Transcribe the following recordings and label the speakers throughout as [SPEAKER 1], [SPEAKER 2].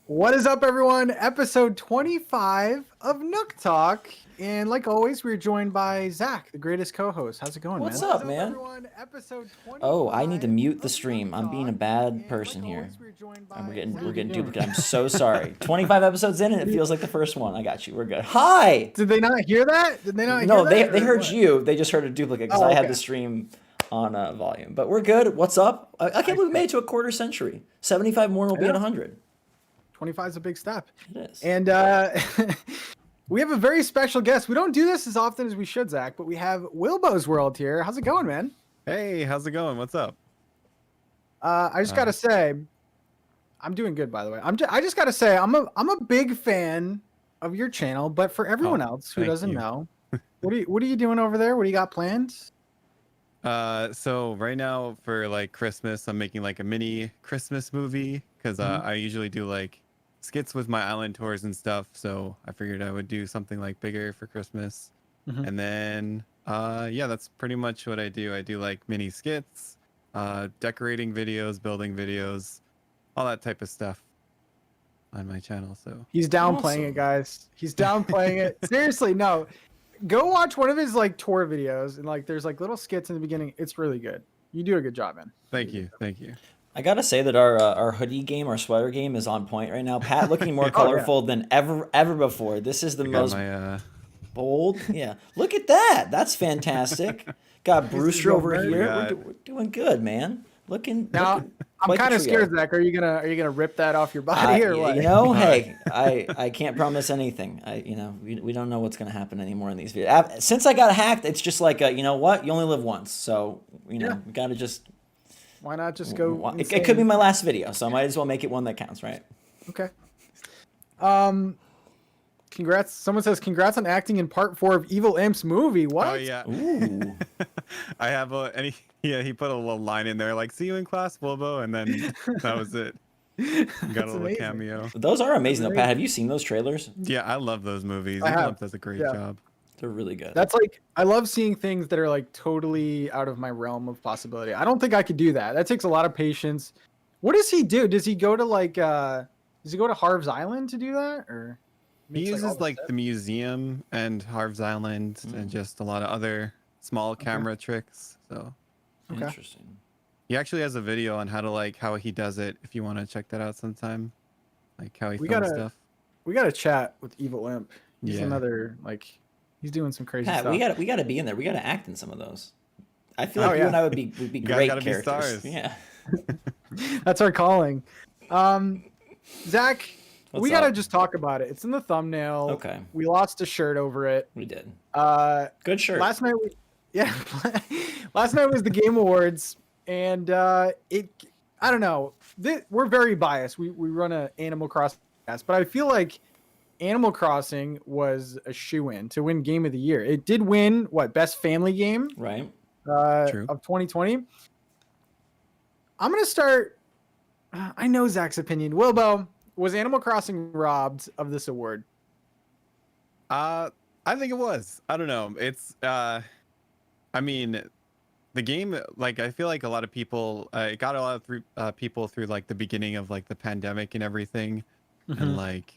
[SPEAKER 1] What is up, everyone? Episode 25 of NookTalk. And like always, we're joined by Zach, the greatest co-host. How's it going,
[SPEAKER 2] What's
[SPEAKER 1] man?
[SPEAKER 2] up, man?
[SPEAKER 1] Everyone? Episode 25
[SPEAKER 2] Oh, I need to mute the
[SPEAKER 1] of
[SPEAKER 2] stream. I'm being a
[SPEAKER 1] NookTalk.
[SPEAKER 2] bad
[SPEAKER 1] And
[SPEAKER 2] person
[SPEAKER 1] like
[SPEAKER 2] here.
[SPEAKER 1] always, we're joined by
[SPEAKER 2] We're
[SPEAKER 1] Zach.
[SPEAKER 2] getting duplicate. I'm so sorry. 25 episodes in and it feels like the first one. I got you. We're good. Hi.
[SPEAKER 1] Did they not hear that? Did they not
[SPEAKER 2] No,
[SPEAKER 1] hear that?
[SPEAKER 2] they heard
[SPEAKER 1] what?
[SPEAKER 2] you. They just heard a duplicate because
[SPEAKER 1] Oh,
[SPEAKER 2] I had
[SPEAKER 1] okay.
[SPEAKER 2] the stream on volume. But we're good. What's up? I can't believe we made it to a quarter century. 75 more will be at 100.
[SPEAKER 1] 25 is a big step.
[SPEAKER 2] It is.
[SPEAKER 1] And we have a very special guest. We don't do this as often as we should, Zach, but we have Wilbo's World here. How's it going, man?
[SPEAKER 3] Hey, how's it going? What's up?
[SPEAKER 1] I just gotta say, I'm doing good, by the way. I just gotta say, I'm a big fan of your channel, but for everyone else who
[SPEAKER 3] thank
[SPEAKER 1] doesn't
[SPEAKER 3] you.
[SPEAKER 1] know, what are you doing over there? What do you got planned?
[SPEAKER 3] So right now for like Christmas, I'm making like a mini Christmas movie because I usually do like skits with my island tours and stuff. So I figured I would do something like bigger for Christmas. And then yeah, that's pretty much what I do. I do like mini skits, decorating videos, building videos, all that type of stuff on my channel. So
[SPEAKER 1] He's downplaying
[SPEAKER 2] Awesome.
[SPEAKER 1] it, guys. He's downplaying it. Seriously, no. Go watch one of his like tour videos and like there's like little skits in the beginning. It's really good. You do a good job, man.
[SPEAKER 3] thank you.
[SPEAKER 2] I gotta say that our hoodie game, our sweater game is on point right now. Pat looking more colorful than ever before. This is the
[SPEAKER 3] I got
[SPEAKER 2] most
[SPEAKER 3] my
[SPEAKER 2] bold. Yeah. Look at that. That's fantastic. Got Brewster over
[SPEAKER 1] nerd.
[SPEAKER 2] here. We're doing good, man. Looking.
[SPEAKER 1] Now
[SPEAKER 2] looking
[SPEAKER 1] I'm
[SPEAKER 2] quite the
[SPEAKER 1] kind of
[SPEAKER 2] trio.
[SPEAKER 1] scared, Zach. Are you gonna rip that off your body or what?
[SPEAKER 2] You know, hey, I can't promise anything. We don't know what's gonna happen anymore in these videos. Since I got hacked, it's just like you know what? You only live once, so we gotta just.
[SPEAKER 1] Why not just go?
[SPEAKER 2] It could be my last video, so I might as well make it one that counts, right?
[SPEAKER 1] Okay. Congrats. Someone says congrats on acting in part 4 of Evil Imp's movie. What?
[SPEAKER 3] Oh yeah.
[SPEAKER 2] Ooh.
[SPEAKER 3] I have he put a little line in there like "See you in class, Wilbo," and then that was it. Got a little
[SPEAKER 1] amazing.
[SPEAKER 3] cameo.
[SPEAKER 2] Those are amazing, though, Pat. Have you seen those trailers?
[SPEAKER 3] Yeah, I love those movies.
[SPEAKER 1] I have.
[SPEAKER 3] Evil does a great
[SPEAKER 1] Yeah.
[SPEAKER 3] job.
[SPEAKER 2] They're really good.
[SPEAKER 1] That's like I love seeing things that are like totally out of my realm of possibility. I don't think I could do that. That takes a lot of patience. What does he do? Does he go to like does he go to Harv's Island to do that or
[SPEAKER 3] He
[SPEAKER 1] makes,
[SPEAKER 3] uses
[SPEAKER 1] all
[SPEAKER 3] like
[SPEAKER 1] the
[SPEAKER 3] the museum and Harv's Island and just a lot of other small camera tricks. So
[SPEAKER 1] Okay.
[SPEAKER 2] Interesting.
[SPEAKER 3] he actually has a video on how he does it. If you want to check that out sometime, like how he
[SPEAKER 1] We
[SPEAKER 3] films
[SPEAKER 1] gotta-
[SPEAKER 3] stuff.
[SPEAKER 1] We got to chat with Evil Imp. He's
[SPEAKER 3] Yeah.
[SPEAKER 1] another like he's doing some crazy
[SPEAKER 2] Pat,
[SPEAKER 1] stuff.
[SPEAKER 2] we gotta be in there. We gotta act in some of those. I feel
[SPEAKER 1] Oh,
[SPEAKER 2] like you
[SPEAKER 1] yeah.
[SPEAKER 2] and I would be
[SPEAKER 3] guys
[SPEAKER 2] great
[SPEAKER 3] gotta be
[SPEAKER 2] characters.
[SPEAKER 3] stars.
[SPEAKER 2] Yeah.
[SPEAKER 1] That's our calling. Zach,
[SPEAKER 2] What's
[SPEAKER 1] we got to
[SPEAKER 2] up?
[SPEAKER 1] just talk about it. It's in the thumbnail.
[SPEAKER 2] Okay.
[SPEAKER 1] We lost a shirt over it.
[SPEAKER 2] We did.
[SPEAKER 1] Good
[SPEAKER 2] shirt.
[SPEAKER 1] Last night last night was the Game Awards and I don't know. We're very biased. We run a Animal Crossing podcast, but I feel like Animal Crossing was a shoe-in to win Game of the Year. It did win best family game
[SPEAKER 2] Right.
[SPEAKER 3] True.
[SPEAKER 1] of 2020. I'm going to start I know Zach's opinion. Wilbo, was Animal Crossing robbed of this award?
[SPEAKER 3] I think it was. I don't know. It's I mean, the game, like I feel like a lot of people it got a lot of people through like the beginning of like the pandemic and everything. And like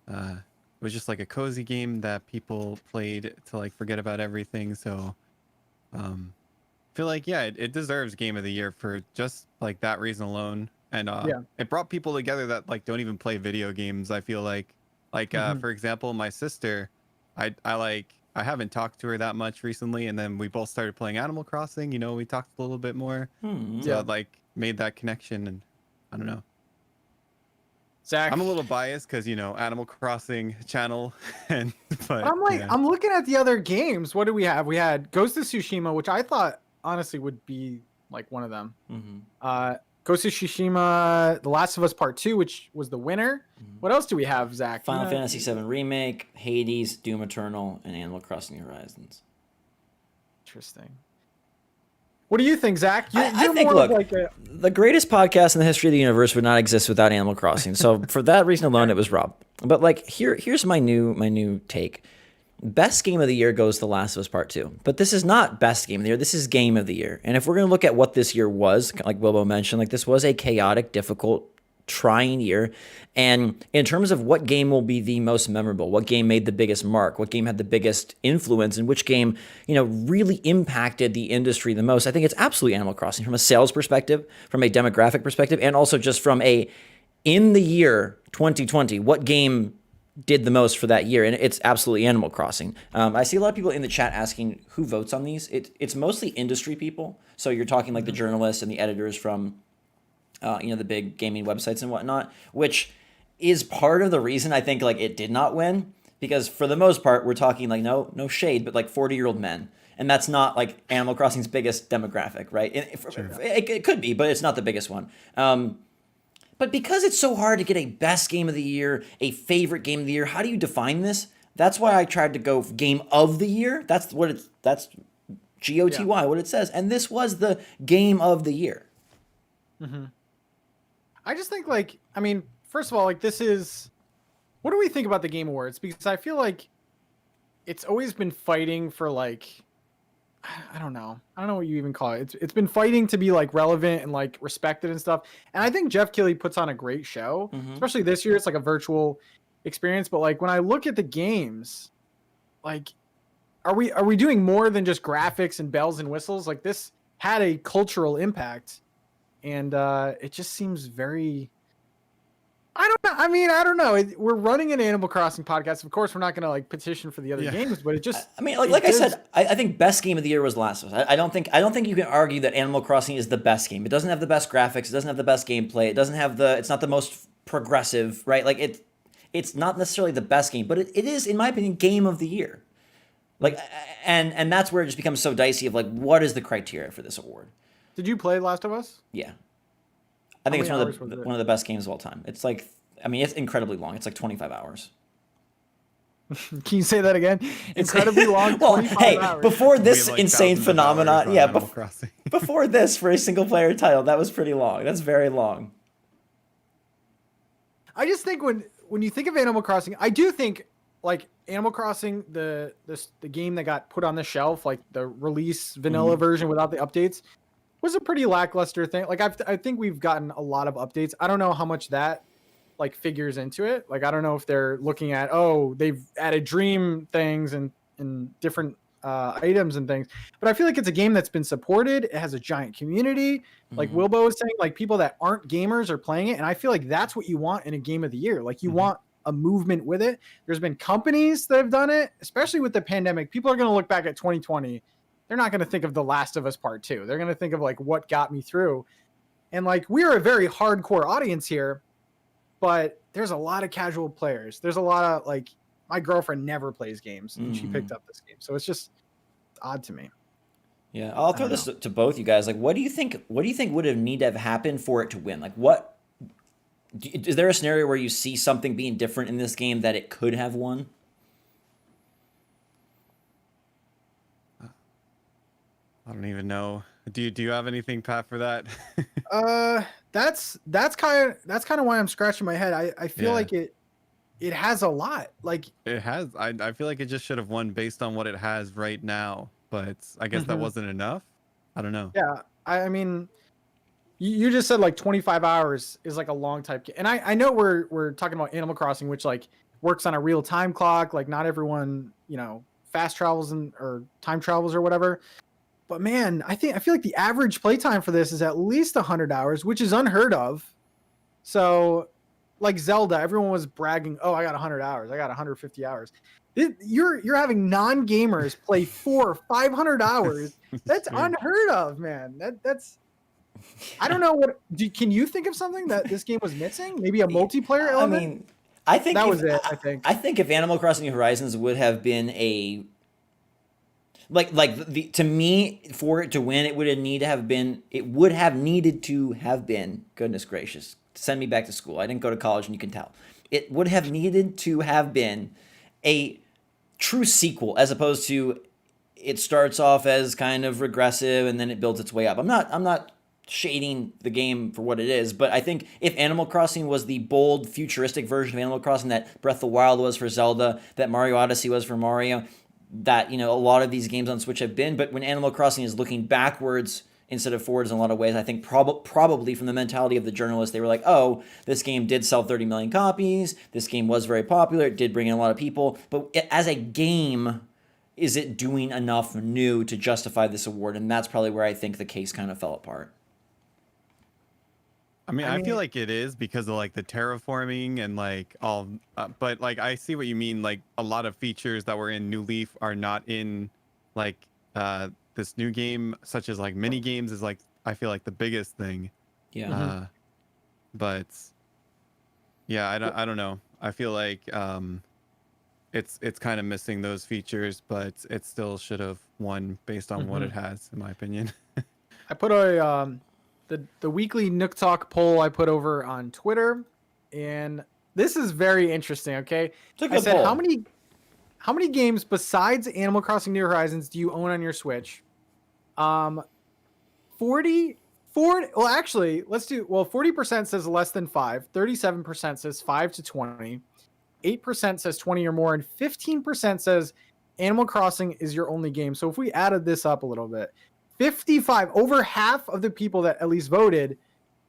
[SPEAKER 3] it was just like a cozy game that people played to like forget about everything. So I feel like it deserves Game of the Year for just like that reason alone. And it brought people together that like don't even play video games. I feel like for example, my sister, I haven't talked to her that much recently, and then we both started playing Animal Crossing. You know, we talked a little bit more. So it, like made that connection, and I don't know.
[SPEAKER 1] Zach,
[SPEAKER 3] I'm a little biased because Animal Crossing channel, but
[SPEAKER 1] I'm like,
[SPEAKER 3] yeah.
[SPEAKER 1] I'm looking at the other games. What do we have? We had Ghost of Tsushima, which I thought honestly would be like one of them. Ghost of Tsushima, The Last of Us Part 2, which was the winner. What else do we have, Zach?
[SPEAKER 2] Final Fantasy VII Remake, Hades, Doom Eternal, and Animal Crossing Horizons.
[SPEAKER 1] Interesting. What do you think, Zach?
[SPEAKER 2] I
[SPEAKER 1] You're
[SPEAKER 2] think,
[SPEAKER 1] more of
[SPEAKER 2] look,
[SPEAKER 1] like a,
[SPEAKER 2] the greatest podcast in the history of the universe would not exist without Animal Crossing. So for that reason alone, it was robbed. But like here's my new take. Best game of the year goes to The Last of Us Part 2. But this is not best game of the year. This is game of the year. And if we're going to look at what this year was, like Wilbo mentioned, like this was a chaotic, difficult, trying year. And in terms of what game will be the most memorable, what game made the biggest mark, what game had the biggest influence, and which game, really impacted the industry the most, I think it's absolutely Animal Crossing from a sales perspective, from a demographic perspective, and also just from in the year 2020, what game did the most for that year, and it's absolutely Animal Crossing. I see a lot of people in the chat asking who votes on these. It's mostly industry people. So you're talking like the journalists and the editors from, the big gaming websites and whatnot, which is part of the reason I think like it did not win, because for the most part we're talking like no shade, but like 40-year-old men, and that's not like Animal Crossing's biggest demographic, right? It could be, but it's not the biggest one. But because it's so hard to get a best game of the year, a favorite game of the year, how do you define this? That's why I tried to go game of the year. That's GOTY, what it says. And this was the game of the year.
[SPEAKER 1] Mm-hmm. I just think first of all, this is, what do we think about the Game Awards? Because I feel like it's always been fighting for I don't know what you even call it. It's been fighting to be relevant and respected and stuff. And I think Jeff Keighley puts on a great show, especially this year. It's a virtual experience. But when I look at the games, are we doing more than just graphics and bells and whistles? This had a cultural impact, and it just seems very. I don't know. I don't know. We're running an Animal Crossing podcast. Of course, we're not going to petition for the other games, but it just.
[SPEAKER 2] I said, I think best game of the year was Last of Us. I don't think you can argue that Animal Crossing is the best game. It doesn't have the best graphics. It doesn't have the best gameplay. It doesn't have it's not the most progressive, right? It's not necessarily the best game, but it is, in my opinion, game of the year. And that's where it just becomes so dicey of what is the criteria for this award?
[SPEAKER 1] Did you play Last of Us?
[SPEAKER 2] Yeah. I think it's one of the best games of all time. It's it's incredibly long. It's 25 hours.
[SPEAKER 1] Can you say that again? Incredibly long.
[SPEAKER 2] Well, hey,
[SPEAKER 1] hours.
[SPEAKER 2] Before this insane phenomenon,
[SPEAKER 3] Crossing.
[SPEAKER 2] Before this, for a single player title, that was pretty long. That's very long.
[SPEAKER 1] I just think when you think of Animal Crossing, I do think Animal Crossing, the game that got put on the shelf, the release vanilla version without the updates, was a pretty lackluster thing. I think we've gotten a lot of updates. I don't know how much that figures into it. I don't know if they're looking at, they've added dream things and different items and things. But I feel like it's a game that's been supported. It has a giant community. Wilbo was saying, people that aren't gamers are playing it. And I feel like that's what you want in a game of the year. You want a movement with it. There's been companies that have done it, especially with the pandemic. People are going to look back at 2020. They're not going to think of The Last of Us Part 2. They're going to think of what got me through. And we're a very hardcore audience here, but there's a lot of casual players. There's a lot of my girlfriend never plays games and she picked up this game. So it's just odd to me.
[SPEAKER 2] Yeah. I'll throw this to both you guys. What do you think would have need to have happened for it to win? Is there a scenario where you see something being different in this game that it could have won?
[SPEAKER 3] I don't even know. Do you have anything, Pat, for that?
[SPEAKER 1] That's kind of why I'm scratching my head. I feel like it has a lot.
[SPEAKER 3] It has. I feel like it just should have won based on what it has right now. But I guess that wasn't enough. I don't know.
[SPEAKER 1] Yeah, I mean, you just said 25 hours is a long type game, and I know we're talking about Animal Crossing, which works on a real time clock. Not everyone fast travels or time travels or whatever. But man, I feel like the average playtime for this is at least 100 hours, which is unheard of. So, Zelda, everyone was bragging, "Oh, I got 100 hours. I got 150 hours." You're having non-gamers play 400 or 500 hours. That's unheard of, man. That's I don't know can you think of something that this game was missing? Maybe a multiplayer element?
[SPEAKER 2] I think
[SPEAKER 1] that was it. I think
[SPEAKER 2] if Animal Crossing New Horizons would have been a to me, for it to win, it would have needed to have been, goodness gracious, send me back to school. I didn't go to college, and you can tell. It would have needed to have been a true sequel, as opposed to it starts off as kind of regressive and then it builds its way up. I'm not shading the game for what it is. But I think if Animal Crossing was the bold, futuristic version of Animal Crossing that Breath of the Wild was for Zelda, that Mario Odyssey was for Mario, that, a lot of these games on Switch have been. But when Animal Crossing is looking backwards instead of forwards in a lot of ways, I think probably from the mentality of the journalists, they were like, oh, this game did sell 30 million copies. This game was very popular. It did bring in a lot of people. But as a game, is it doing enough new to justify this award? And that's probably where I think the case kind of fell apart.
[SPEAKER 3] I feel like it is because of like the terraforming and like all, but like I see what you mean. Like a lot of features that were in New Leaf are not in like this new game, such as like mini games is like I feel like the biggest thing.
[SPEAKER 2] Yeah.
[SPEAKER 3] But yeah, I don't know. I feel like it's kind of missing those features, but it still should have won based on what it has, in my opinion.
[SPEAKER 1] I put a the weekly NookTalk poll I put over on Twitter, and this is very interesting. Okay, I said
[SPEAKER 2] poll.
[SPEAKER 1] how many games besides Animal Crossing New Horizons do you own on your Switch? 40. Well, actually, let's do. Well, 40% says less than 5. 37% says 5 to 20. 8% says 20 or more, and 15% says Animal Crossing is your only game. So if we added this up a little bit, 55, over half of the people that at least voted,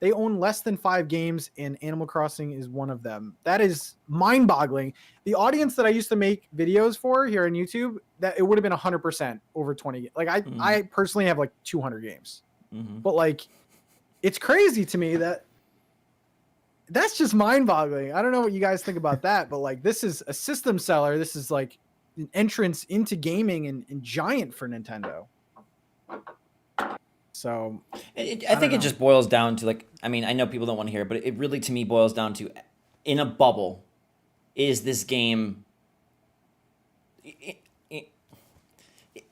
[SPEAKER 1] they own less than 5 games, and Animal Crossing is one of them. That is mind-boggling. The audience that I used to make videos for here on YouTube, that it would have been 100% over 20. Like I personally have like 200 games, but like it's crazy to me that's just mind-boggling. I don't know what you guys think about that, but like this is a system seller. This is like an entrance into gaming and giant for Nintendo. So
[SPEAKER 2] I think it just boils down to like, I mean, I know people don't want to hear it, but it really to me boils down to, in a bubble, is this game,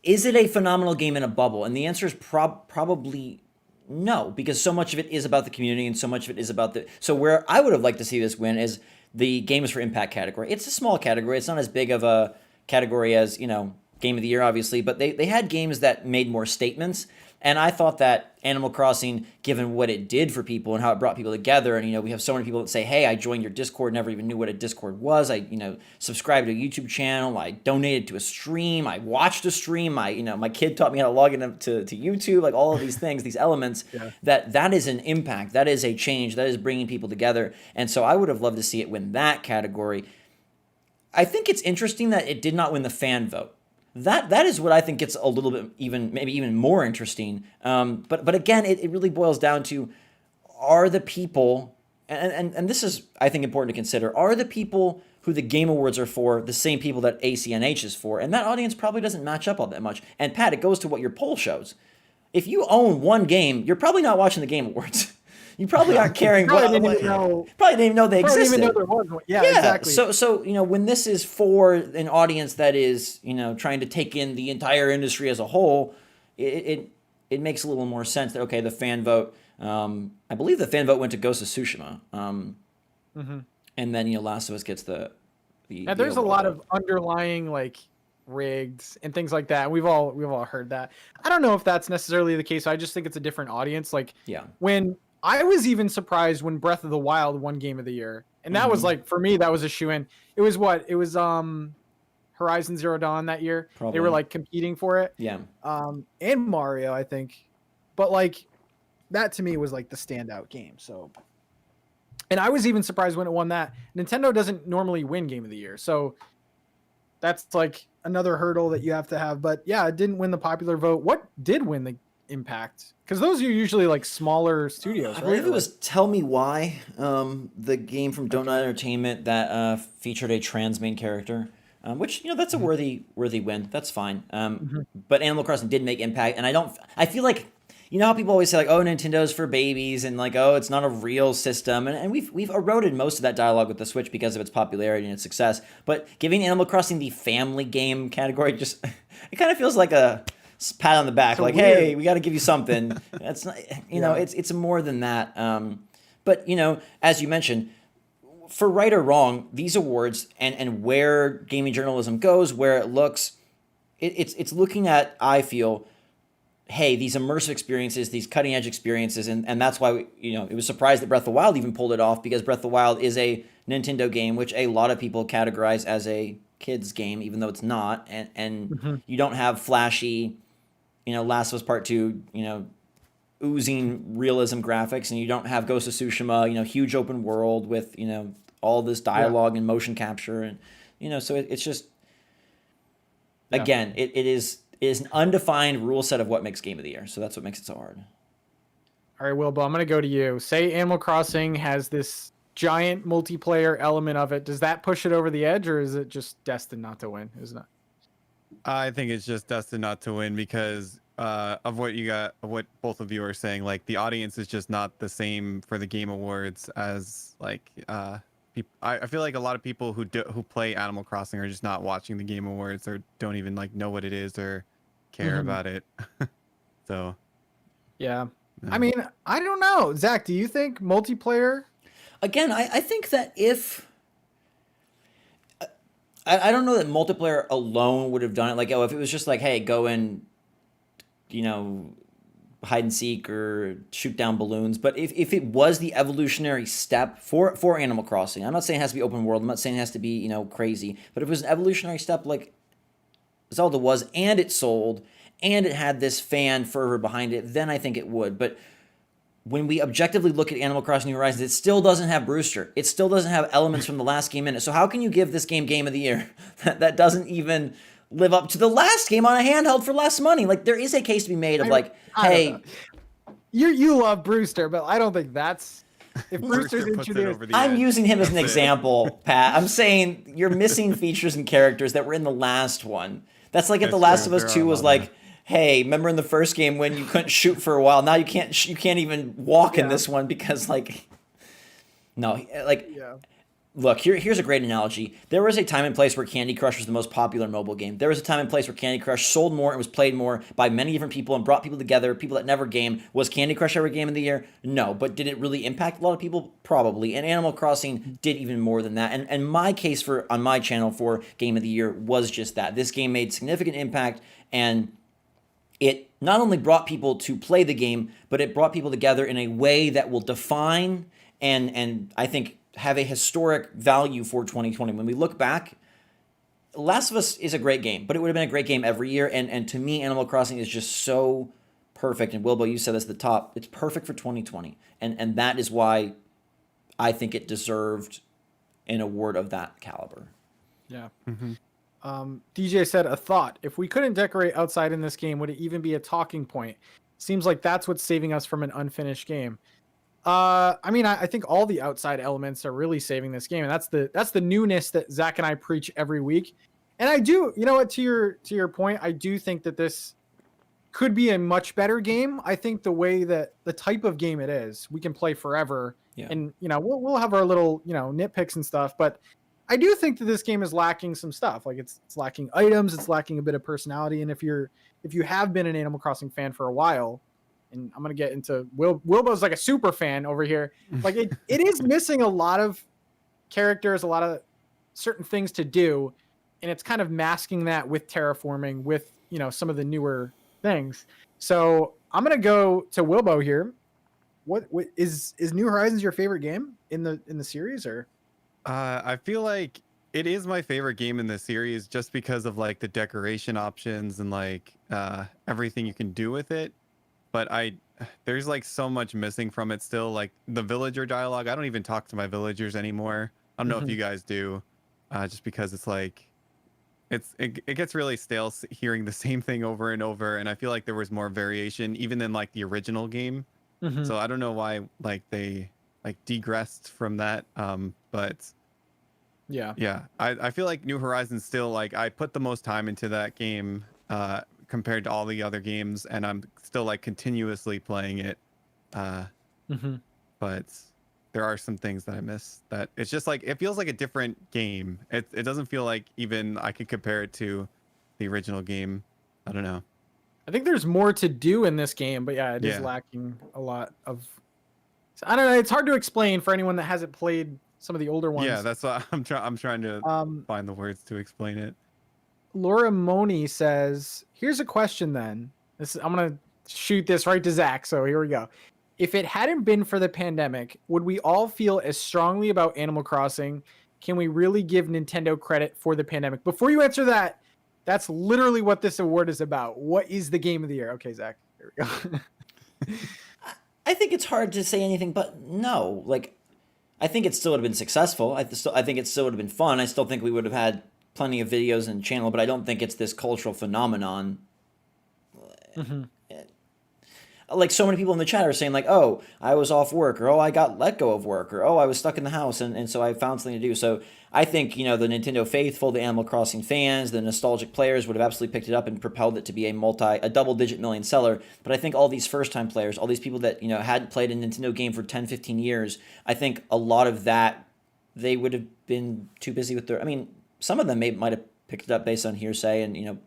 [SPEAKER 2] is it a phenomenal game in a bubble? And the answer is probably no, because so much of it is about the community and so much of it is about so where I would have liked to see this win is the Games for Impact category. It's a small category. It's not as big of a category as, Game of the Year, obviously, but they had games that made more statements. And I thought that Animal Crossing, given what it did for people and how it brought people together, and, we have so many people that say, hey, I joined your Discord, never even knew what a Discord was. I, subscribed to a YouTube channel. I donated to a stream. I watched a stream. My kid taught me how to log in to YouTube, like all of these things, these elements, that is an impact. That is a change. That is bringing people together. And so I would have loved to see it win that category. I think it's interesting that it did not win the fan vote. That is what I think gets a little bit maybe even more interesting. But again, it really boils down to, are the people, and this is, I think, important to consider, are the people who the Game Awards are for the same people that ACNH is for? And that audience probably doesn't match up all that much. And Pat, it goes to what your poll shows. If you own one game, you're probably not watching the Game Awards. You probably aren't caring.
[SPEAKER 1] Probably didn't even know they existed.
[SPEAKER 2] Even know there was one. Yeah, exactly. So when this is for an audience that is trying to take in the entire industry as a whole, it makes a little more sense that okay, the fan vote. I believe the fan vote went to Ghost of Tsushima, and then Last of Us gets the.
[SPEAKER 1] And there's a lot of underlying like rigged and things like that. We've all heard that. I don't know if that's necessarily the case. I just think it's a different audience. Like when. I was even surprised when Breath of the Wild won Game of the Year. And that was like, for me, that was a shoo-in. It was Horizon Zero Dawn that year. Probably. They were like competing for it.
[SPEAKER 2] Yeah.
[SPEAKER 1] And Mario, I think. But like, that to me was like the standout game. So, and I was even surprised when it won that. Nintendo doesn't normally win Game of the Year. So that's like another hurdle that you have to have. But yeah, it didn't win the popular vote. What did win the Impact? Because those are usually like smaller studios, right?
[SPEAKER 2] I believe it was Tell Me Why, the game from Don't Not Entertainment that featured a trans main character, which that's a worthy win. That's fine. But Animal Crossing did make impact, and I feel like how people always say like, oh, Nintendo's for babies, and like, oh, it's not a real system, and we've eroded most of that dialogue with the Switch because of its popularity and its success. But giving Animal Crossing the family game category just it kind of feels like a pat on the back, so like, weird. Hey, we got to give you something. That's not, it's more than that. But as you mentioned, for right or wrong, these awards and where gaming journalism goes, where it looks, it's looking at, I feel, hey, these immersive experiences, these cutting edge experiences, and that's why it was surprised that Breath of the Wild even pulled it off, because Breath of the Wild is a Nintendo game, which a lot of people categorize as a kids game, even though it's not, and
[SPEAKER 1] Mhm.
[SPEAKER 2] you don't have flashy, Last of Us Part Two, oozing realism graphics, and you don't have Ghost of Tsushima, huge open world with all this dialogue and motion capture, and so it's just again, it is an undefined rule set of what makes Game of the Year. So that's what makes it so hard.
[SPEAKER 1] All right, Wilbo, I'm going to go to you. Say Animal Crossing has this giant multiplayer element of it. Does that push it over the edge, or is it just destined not to win? Isn't it?
[SPEAKER 3] I think it's just destined not to win because of what both of you are saying. Like the audience is just not the same for the Game Awards as like I feel like a lot of people who play Animal Crossing are just not watching the Game Awards or don't even like know what it is or care about it. So
[SPEAKER 1] yeah. I mean, I don't know. Zach, do you think multiplayer?
[SPEAKER 2] Again, I think that if I don't know that multiplayer alone would have done it. Like, if it was just like, hey, go and hide and seek or shoot down balloons. But if it was the evolutionary step for Animal Crossing, I'm not saying it has to be open world. I'm not saying it has to be crazy. But if it was an evolutionary step like Zelda was, and it sold, and it had this fan fervor behind it, then I think it would. But when we objectively look at Animal Crossing New Horizons, it still doesn't have Brewster. It still doesn't have elements from the last game in it. So how can you give this game Game of the Year that doesn't even live up to the last game on a handheld for less money? Like, there is a case to be made of hey,
[SPEAKER 1] you love Brewster, but I don't think that's if Brewster's introduced.
[SPEAKER 2] I'm using him as an example, Pat. I'm saying you're missing features and characters that were in the last one. That's like if The Last of Us 2 was like, hey, remember in the first game when you couldn't shoot for a while? Now you can't even walk in this one because look, here's a great analogy. There was a time and place where Candy Crush was the most popular mobile game. There was a time and place where Candy Crush sold more and was played more by many different people and brought people together, people that never gamed. Was Candy Crush ever Game of the Year? No. But did it really impact a lot of people? Probably. And Animal Crossing did even more than that. And my case on my channel for Game of the Year was just that. This game made significant impact, and it not only brought people to play the game, but it brought people together in a way that will define and I think have a historic value for 2020. When we look back, Last of Us is a great game, but it would have been a great game every year. And to me, Animal Crossing is just so perfect. And Wilbo, you said this at the top. It's perfect for 2020. And that is why I think it deserved an award of that caliber.
[SPEAKER 1] Yeah. DJ said, a thought. If we couldn't decorate outside in this game, would it even be a talking point? Seems like that's what's saving us from an unfinished game. I mean, I think all the outside elements are really saving this game, and that's the newness that Zach and I preach every week. And I do, to your point, I do think that this could be a much better game. I think the way that the type of game it is, we can play forever, and we'll have our little nitpicks and stuff, but I do think that this game is lacking some stuff. Like it's lacking items, it's lacking a bit of personality, and if you have been an Animal Crossing fan for a while, and I'm gonna get into Wilbo's like a super fan over here. Like it is missing a lot of characters, a lot of certain things to do, and it's kind of masking that with terraforming, with some of the newer things. So I'm gonna go to Wilbo here. What is New Horizons your favorite game in the series, or?
[SPEAKER 3] I feel like it is my favorite game in the series just because of like the decoration options and like everything you can do with it. But there's like so much missing from it still. Like the villager dialogue, I don't even talk to my villagers anymore. I don't know if you guys do, just because it's like it gets really stale hearing the same thing over and over. And I feel like there was more variation even in like the original game. So I don't know why like they like degressed from that. But yeah, I feel like New Horizons still, like I put the most time into that game compared to all the other games, and I'm still like continuously playing it. But there are some things that I miss, that it's just like it feels like a different game. It doesn't feel like even I could compare it to the original game. I don't know.
[SPEAKER 1] I think there's more to do in this game, but it is lacking a lot of. I don't know. It's hard to explain for anyone that hasn't played some of the older ones.
[SPEAKER 3] Yeah, that's what I'm trying to find the words to explain it.
[SPEAKER 1] Laura Moni says, "Here's a question. Then I'm gonna shoot this right to Zach. So here we go. If it hadn't been for the pandemic, would we all feel as strongly about Animal Crossing? Can we really give Nintendo credit for the pandemic? Before you answer that, that's literally what this award is about. What is the game of the year? Okay, Zach, here we go.
[SPEAKER 2] I think it's hard to say anything but no. Like, I think it still would have been successful. I think it still would have been fun. I still think we would have had plenty of videos and channel, but I don't think it's this cultural phenomenon.
[SPEAKER 1] Mm-hmm.
[SPEAKER 2] Like, so many people in the chat are saying, like, oh, I was off work, or oh, I got let go of work, or oh, I was stuck in the house, and so I found something to do. So I think, the Nintendo faithful, the Animal Crossing fans, the nostalgic players would have absolutely picked it up and propelled it to be a double-digit million seller. But I think all these first-time players, all these people that, hadn't played a Nintendo game for 10, 15 years, I think a lot of that, they would have been too busy with their... I mean, some of them might have picked it up based on hearsay and,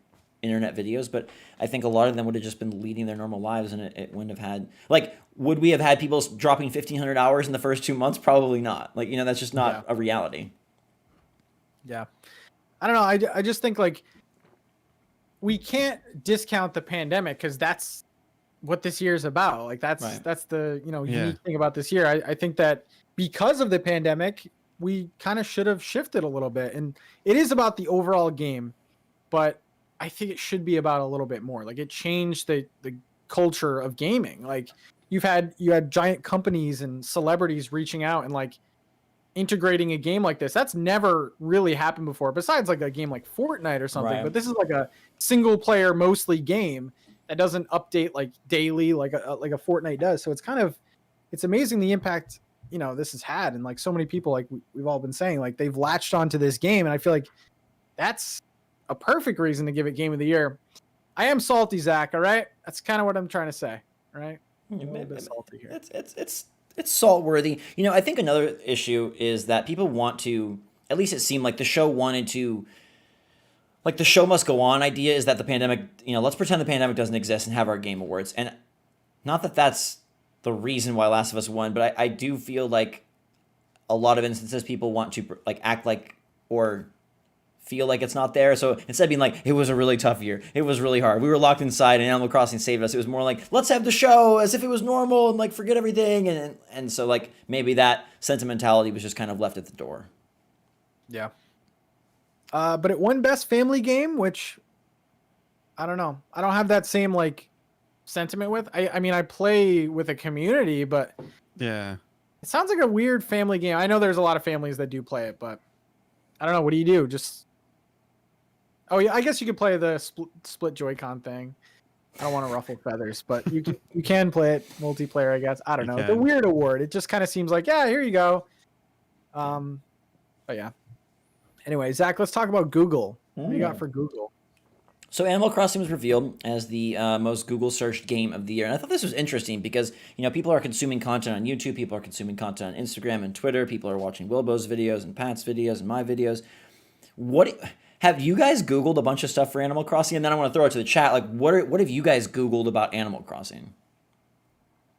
[SPEAKER 2] internet videos, but I think a lot of them would have just been leading their normal lives, and it wouldn't have had, like, would we have had people dropping 1,500 hours in the first 2 months? Probably not. Like, that's just not a reality.
[SPEAKER 1] Yeah. I don't know. I just think, like, we can't discount the pandemic because that's what this year is about. Like, that's the, unique thing about this year. I think that because of the pandemic, we kind of should have shifted a little bit, and it is about the overall game, but I think it should be about a little bit more. Like, it changed the culture of gaming. Like, you had giant companies and celebrities reaching out and, like, integrating a game like this. That's never really happened before, besides like a game like Fortnite or something.
[SPEAKER 2] Right.
[SPEAKER 1] But this is like a single player mostly game that doesn't update like daily like a Fortnite does. So it's amazing the impact this has had, and like so many people, like we've all been saying, like they've latched onto this game, and I feel like that's a perfect reason to give it game of the year. I am salty, Zach. All right, that's kind of what I'm trying to say. All right, a little bit salty here.
[SPEAKER 2] It's salt worthy. I think another issue is that people want to, at least it seemed like the show wanted to, like the show must go on idea is that the pandemic, let's pretend the pandemic doesn't exist and have our game awards. And not that that's the reason why Last of Us won, but I do feel like a lot of instances people want to like act like or feel like it's not there. So instead of being like, it was a really tough year, it was really hard, we were locked inside and Animal Crossing saved us, it was more like, let's have the show as if it was normal and like forget everything. And so like maybe that sentimentality was just kind of left at the door.
[SPEAKER 1] Yeah. But it won Best Family Game, which I don't know. I don't have that same like sentiment with. I mean, I play with a community, but
[SPEAKER 3] yeah,
[SPEAKER 1] it sounds like a weird family game. I know there's a lot of families that do play it, but I don't know. What do you do? Just oh yeah, I guess you could play the split Joy-Con thing. I don't want to ruffle feathers, but you can play it multiplayer, I guess. I don't know. The weird award. It just kind of seems like, yeah, here you go. But yeah. Anyway, Zach, let's talk about Google. What do you got for Google?
[SPEAKER 2] So Animal Crossing was revealed as the most Google searched game of the year. And I thought this was interesting because, people are consuming content on YouTube, people are consuming content on Instagram and Twitter, people are watching Wilbo's videos and Pat's videos and my videos. Have you guys Googled a bunch of stuff for Animal Crossing? And then I want to throw it to the chat. Like, what have you guys Googled about Animal Crossing?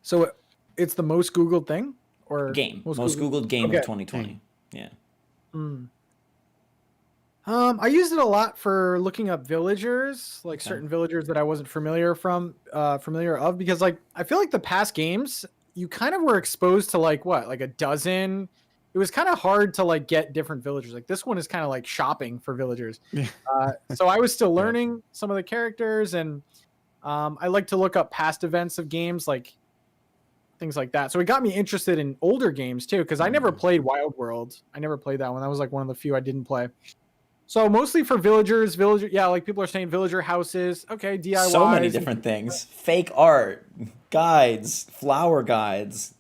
[SPEAKER 1] So it's the most Googled thing? Or
[SPEAKER 2] game. Most Googled game of 2020. Yeah.
[SPEAKER 1] I used it a lot for looking up villagers, like certain villagers that I wasn't familiar of, because like I feel like the past games you kind of were exposed to like a dozen. It was kind of hard to like get different villagers. Like this one is kind of like shopping for villagers. So I was still learning some of the characters, and I like to look up past events of games, like things like that. So it got me interested in older games too, because I never played Wild World. I never played that one. That was like one of the few I didn't play. So mostly for villagers, like people are saying villager houses. Okay, DIY.
[SPEAKER 2] So many different things. Fake art, guides, flower guides.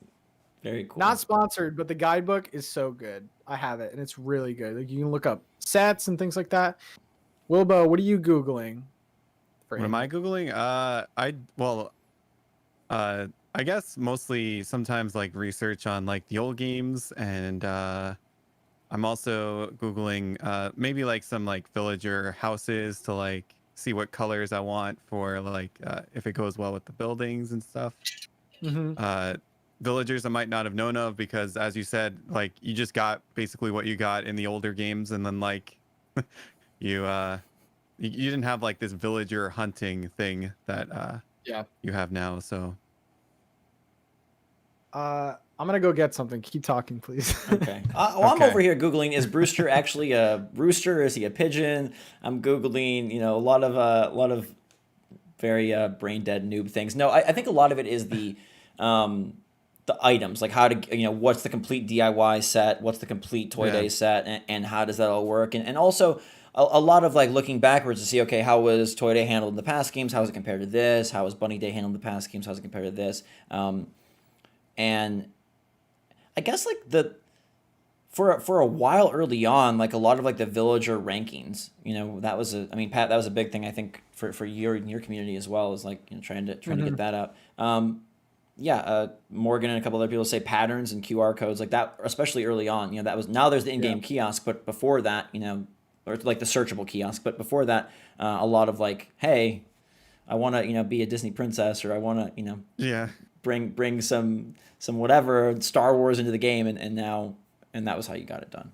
[SPEAKER 2] Very cool.
[SPEAKER 1] Not sponsored, but the guidebook is so good. I have it, and it's really good. Like you can look up sets and things like that. Wilbo, what are you Googling?
[SPEAKER 3] What am I Googling? I guess mostly sometimes like research on like the old games, and I'm also Googling maybe like some like villager houses to like see what colors I want for like if it goes well with the buildings and stuff. Villagers I might not have known of because, as you said, like you just got basically what you got in the older games, and then like you didn't have like this villager hunting thing that you have now. So
[SPEAKER 1] I'm gonna go get something. Keep talking, please.
[SPEAKER 2] Okay. Well, I'm
[SPEAKER 3] Okay.
[SPEAKER 2] over here Googling, is Brewster actually a rooster? Is he a pigeon? I'm Googling, a lot of very brain dead noob things. No, I think a lot of it is the items, like how to, what's the complete DIY set, what's the complete toy day set, and how does that all work? And also a lot of like looking backwards to see, okay, how was Toy Day handled in the past games? How was it compared to this? How was Bunny Day handled in the past games? How's it compared to this? And I guess like for a while early on, like a lot of like the villager rankings, that was Pat, that was a big thing I think for your community as well, is like trying to get that up. Morgan and a couple other people say patterns and QR codes like that, especially early on. That was, now there's the in-game kiosk, but before that, or like the searchable kiosk, but before that, a lot of like, hey, I want to be a Disney princess, or I want to bring some whatever Star Wars into the game, and that was how you got it done.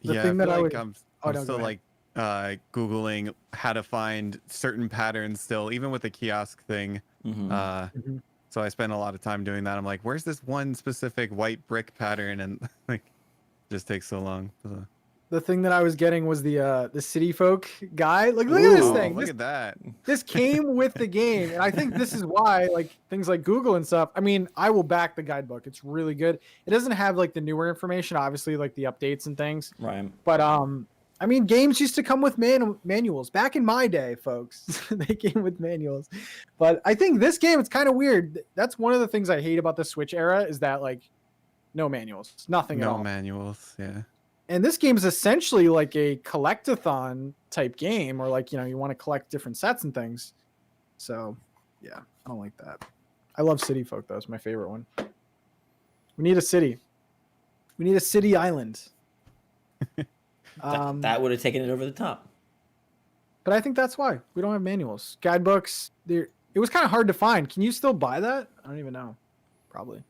[SPEAKER 1] The thing that I would,
[SPEAKER 3] I'm still like Googling how to find certain patterns still, even with the kiosk thing. So I spend a lot of time doing that. I'm like, where's this one specific white brick pattern? And like, just takes so long.
[SPEAKER 1] The thing that I was getting was the city folk guy. Like, look at this thing.
[SPEAKER 3] Look at that.
[SPEAKER 1] This came with the game, and I think this is why, like, things like Google and stuff. I mean, I will back the guidebook. It's really good. It doesn't have like the newer information, obviously, like the updates and things.
[SPEAKER 2] Right.
[SPEAKER 1] But I mean, games used to come with manuals back in my day, folks. They came with manuals. But I think this game, it's kind of weird. That's one of the things I hate about the Switch era, is that like no manuals, nothing at all.
[SPEAKER 3] No manuals, yeah.
[SPEAKER 1] And this game is essentially like a collectathon type game, or like, you want to collect different sets and things. So yeah, I don't like that. I love City Folk though. It's my favorite one. We need a city. We need a city island.
[SPEAKER 2] That would have taken it over the top.
[SPEAKER 1] But I think that's why we don't have manuals. Guidebooks, it was kind of hard to find. Can you still buy that? I don't even know. Probably.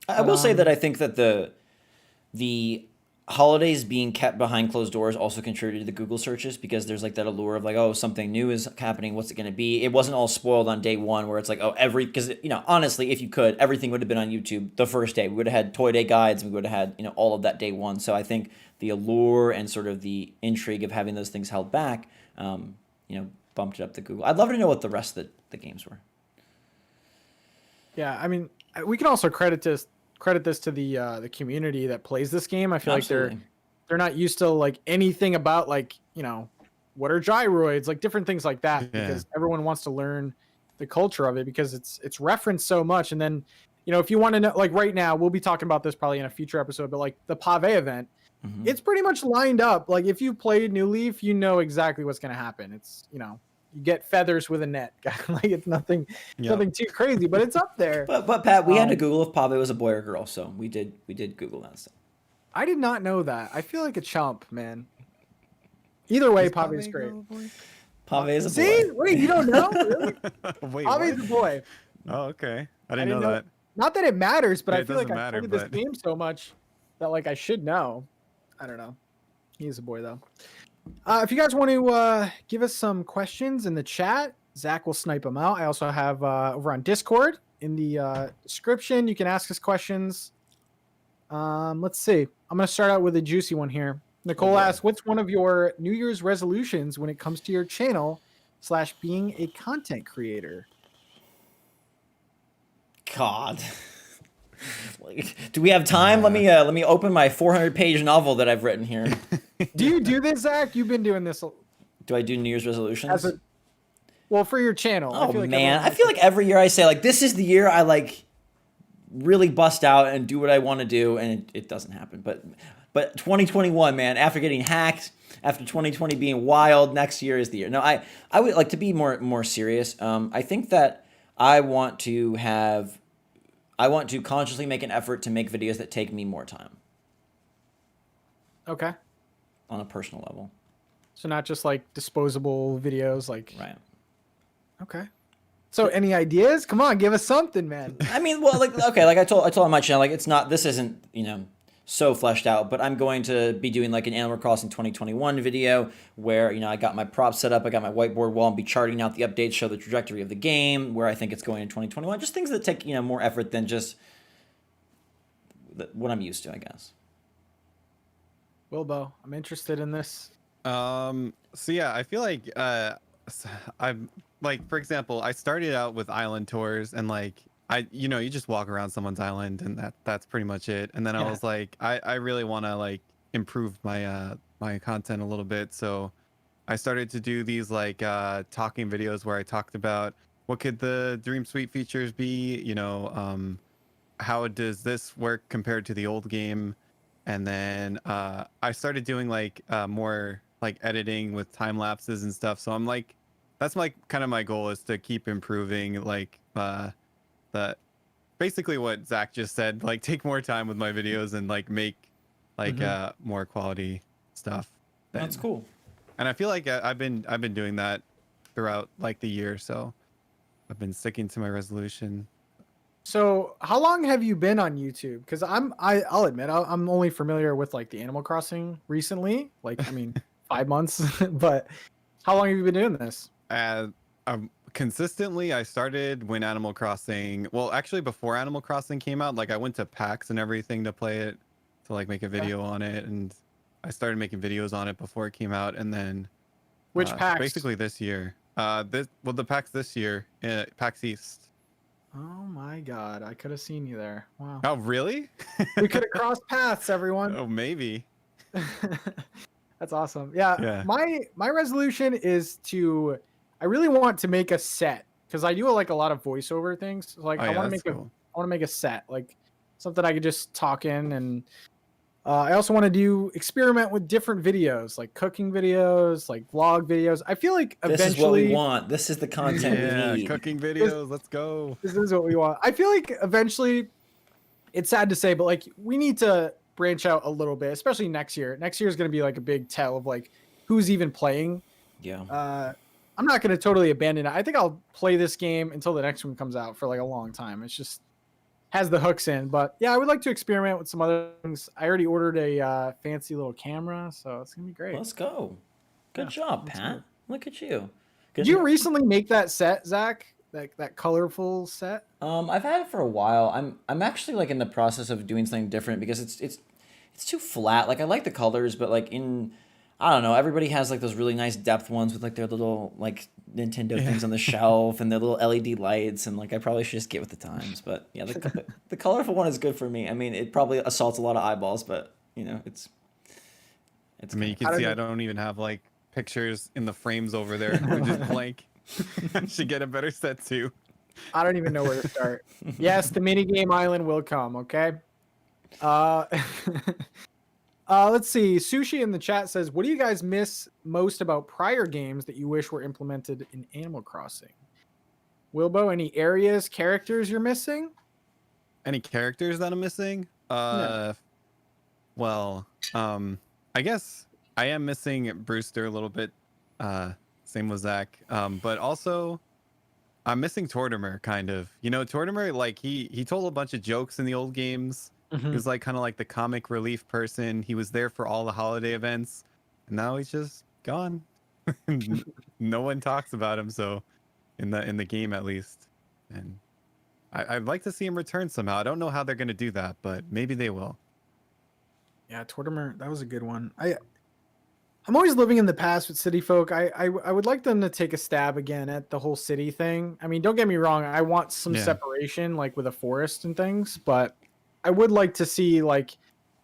[SPEAKER 2] I will say that I think that the holidays being kept behind closed doors also contributed to the Google searches, because there's like that allure of like, oh, something new is happening. What's it going to be? It wasn't all spoiled on day one, where it's like, oh, because honestly, if you could, everything would have been on YouTube the first day. We would have had Toy Day guides. We would have had, all of that day one. So I think the allure and sort of the intrigue of having those things held back, bumped it up to Google. I'd love to know what the rest of the games were.
[SPEAKER 1] Yeah. I mean, we can also credit this to the community that plays this game. I feel
[SPEAKER 2] Absolutely.
[SPEAKER 1] like they're not used to like anything about like, what are gyroids, like different things like that, because everyone wants to learn the culture of it, because it's referenced so much. And then, if you want to know, like right now, we'll be talking about this probably in a future episode, but like the Pave event, it's pretty much lined up. Like if you played New Leaf, you know exactly what's going to happen. It's, you get feathers with a net. Like it's nothing too crazy, but it's up there.
[SPEAKER 2] But Pat, we had to Google if Pave was a boy or girl, so we did Google that stuff.
[SPEAKER 1] I did not know that. I feel like a chump, man. Either way, Pave is great.
[SPEAKER 2] Pave is a boy.
[SPEAKER 1] See? Wait, you don't know? Really?
[SPEAKER 3] Wait,
[SPEAKER 1] Pave is a boy.
[SPEAKER 3] Oh, okay. I didn't know that.
[SPEAKER 1] Not that it matters, but
[SPEAKER 3] Yeah,
[SPEAKER 1] I
[SPEAKER 3] it
[SPEAKER 1] feel like
[SPEAKER 3] doesn't
[SPEAKER 1] I
[SPEAKER 3] matter,
[SPEAKER 1] played this
[SPEAKER 3] but-
[SPEAKER 1] game so much that like I should know. I don't know. He's a boy though. If you guys want to give us some questions in the chat, Zach will snipe them out. I also have over on Discord in the description. You can ask us questions. Let's see. I'm going to start out with a juicy one here. Nicole asks, what's one of your New Year's resolutions when it comes to your channel / being a content creator?
[SPEAKER 2] God. Do we have time? Let me open my 400-page novel that I've written here.
[SPEAKER 1] Do you do this, Zach? You've been doing this.
[SPEAKER 2] Do I do New Year's resolutions?
[SPEAKER 1] Well, for your channel.
[SPEAKER 2] Oh, man. I feel like every year I say, like, this is the year I, like, really bust out and do what I want to do, and it doesn't happen. But 2021, man, after getting hacked, after 2020 being wild, next year is the year. No, I would like to be more serious. I think that I want to consciously make an effort to make videos that take me more time.
[SPEAKER 1] Okay.
[SPEAKER 2] On a personal level.
[SPEAKER 1] So not just like disposable videos, like.
[SPEAKER 2] Right.
[SPEAKER 1] Okay. So any ideas? Come on, give us something, man.
[SPEAKER 2] I mean, well, like, okay, like I told on my channel, like this isn't, so fleshed out, but I'm going to be doing like an Animal Crossing 2021 video where, I got my props set up, I got my whiteboard wall, and be charting out the updates, show the trajectory of the game, where I think it's going in 2021. Just things that take, more effort than just what I'm used to, I guess.
[SPEAKER 1] Wilbo, I'm interested in this.
[SPEAKER 3] So yeah, I feel like I'm like, for example, I started out with island tours, and like you just walk around someone's island, and that's pretty much it. And then I was like, I really want to like improve my my content a little bit, so I started to do these like talking videos where I talked about what could the Dream Suite features be, how does this work compared to the old game. And then I started doing like more like editing with time lapses and stuff. So I'm like, that's my kind of my goal, is to keep improving like the basically what Zach just said, like take more time with my videos and like make like more quality stuff.
[SPEAKER 2] That's cool.
[SPEAKER 3] And I feel like I've been doing that throughout like the year, so I've been sticking to my resolution.
[SPEAKER 1] So, how long have you been on YouTube? Because I'll admit, I'm only familiar with like the Animal Crossing recently. Like, I mean, 5 months. But how long have you been doing this?
[SPEAKER 3] Consistently, I started when Animal Crossing. Well, actually, before Animal Crossing came out, like I went to PAX and everything to play it, to like make a video on it, and I started making videos on it before it came out, and then
[SPEAKER 1] Which PAX?
[SPEAKER 3] basically this year. The PAX this year, PAX East.
[SPEAKER 1] Oh my God, I could have seen you there. Wow.
[SPEAKER 3] Oh, really?
[SPEAKER 1] We could have crossed paths, everyone.
[SPEAKER 3] Oh, maybe.
[SPEAKER 1] That's awesome. Yeah.
[SPEAKER 3] Yeah.
[SPEAKER 1] My resolution is to, I really want to make a set, because I do like a lot of voiceover things. So, like I want to make a set, like something I could just talk in, and I also want to experiment with different videos, like cooking videos, like vlog videos. I feel like eventually
[SPEAKER 2] this is what we want. This is the content we need.
[SPEAKER 3] Cooking videos. Let's go.
[SPEAKER 1] This is what we want. I feel like eventually, it's sad to say, but like we need to branch out a little bit, especially next year. Next year is going to be like a big tell of like who's even playing.
[SPEAKER 2] Yeah.
[SPEAKER 1] I'm not going to totally abandon it. I think I'll play this game until the next one comes out for like a long time. It's just has the hooks in, but yeah, I would like to experiment with some other things. I already ordered a fancy little camera, so it's gonna be great.
[SPEAKER 2] Let's go. Good job, Pat. Good. Look at you.
[SPEAKER 1] Did you recently make that set, Zach? That colorful set?
[SPEAKER 2] I've had it for a while. I'm actually like in the process of doing something different, because it's too flat. Like I like the colors, but like I don't know, everybody has like those really nice depth ones with like their little like Nintendo things on the shelf and their little LED lights, and like I probably should just get with the times. But yeah, the colorful one is good for me. I mean, it probably assaults a lot of eyeballs, but it's
[SPEAKER 3] I mean, you can see I don't even have like pictures in the frames over there. I'm just blank. Should get a better set too.
[SPEAKER 1] I don't even know where to start. Yes, the minigame island will come, okay? Let's see. Sushi in the chat says, what do you guys miss most about prior games that you wish were implemented in Animal Crossing? Wilbo, any areas, characters you're missing?
[SPEAKER 3] Any characters that I'm missing?
[SPEAKER 1] No.
[SPEAKER 3] Well, I guess I am missing Brewster a little bit. Same with Zach. But also I'm missing Tortimer, kind of. Tortimer, like he told a bunch of jokes in the old games. He was like kind of like the comic relief person. He was there for all the holiday events, and now he's just gone. No one talks about him, so in the game at least. And I'd like to see him return somehow. I don't know how they're gonna do that, but maybe they will.
[SPEAKER 1] Yeah, Tortimer, that was a good one. I'm always living in the past with city folk. I would like them to take a stab again at the whole city thing. I mean, don't get me wrong. I want some separation, like with a forest and things, but I would like to see like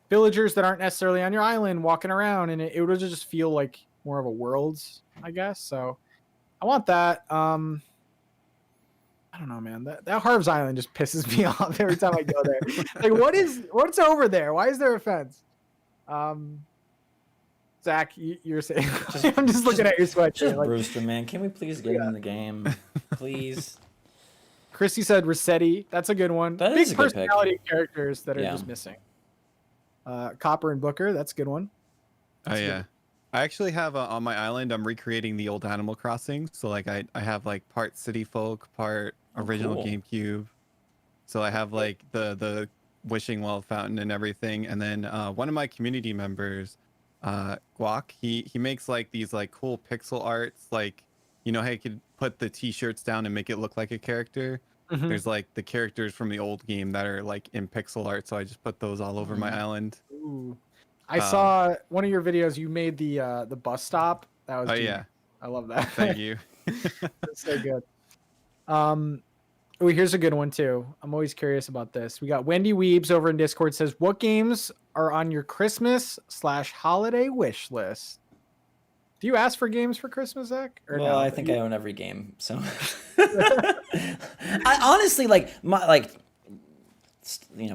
[SPEAKER 1] villagers that aren't necessarily on your island walking around, and it would just feel like more of a world, I guess. So I want that. I don't know, man. That Harv's Island just pisses me off every time I go there. Like, what's over there? Why is there a fence? Zach, you're saying I'm just looking at your sweatshirt.
[SPEAKER 2] Just like, Brewster, man. Can we please get him in the game, please?
[SPEAKER 1] Christy said Rossetti. That's a good one.
[SPEAKER 2] That
[SPEAKER 1] Big
[SPEAKER 2] is a good
[SPEAKER 1] personality characters that are just missing. Copper and Booker. That's a good one.
[SPEAKER 3] That's good. I actually have on my island, I'm recreating the old Animal Crossing. So like I have like part city folk, part original GameCube. So I have like the wishing well fountain and everything. And then one of my community members, Guac, he makes like these like cool pixel arts, like how you could put the t-shirts down and make it look like a character.
[SPEAKER 1] Mhm.
[SPEAKER 3] There's like the characters from the old game that are like in pixel art, so I just put those all over my island.
[SPEAKER 1] Ooh. I saw one of your videos. You made the bus stop. That was genius.
[SPEAKER 3] Yeah,
[SPEAKER 1] I love that.
[SPEAKER 3] thank you.
[SPEAKER 1] That's so good. Oh, here's a good one too. I'm always curious about this. We got Wendy Weebs over in Discord says, "What games are on your Christmas/holiday wish list?" Do you ask for games for Christmas, Zach? Or
[SPEAKER 2] Well,
[SPEAKER 1] no?
[SPEAKER 2] I think I own every game, so I honestly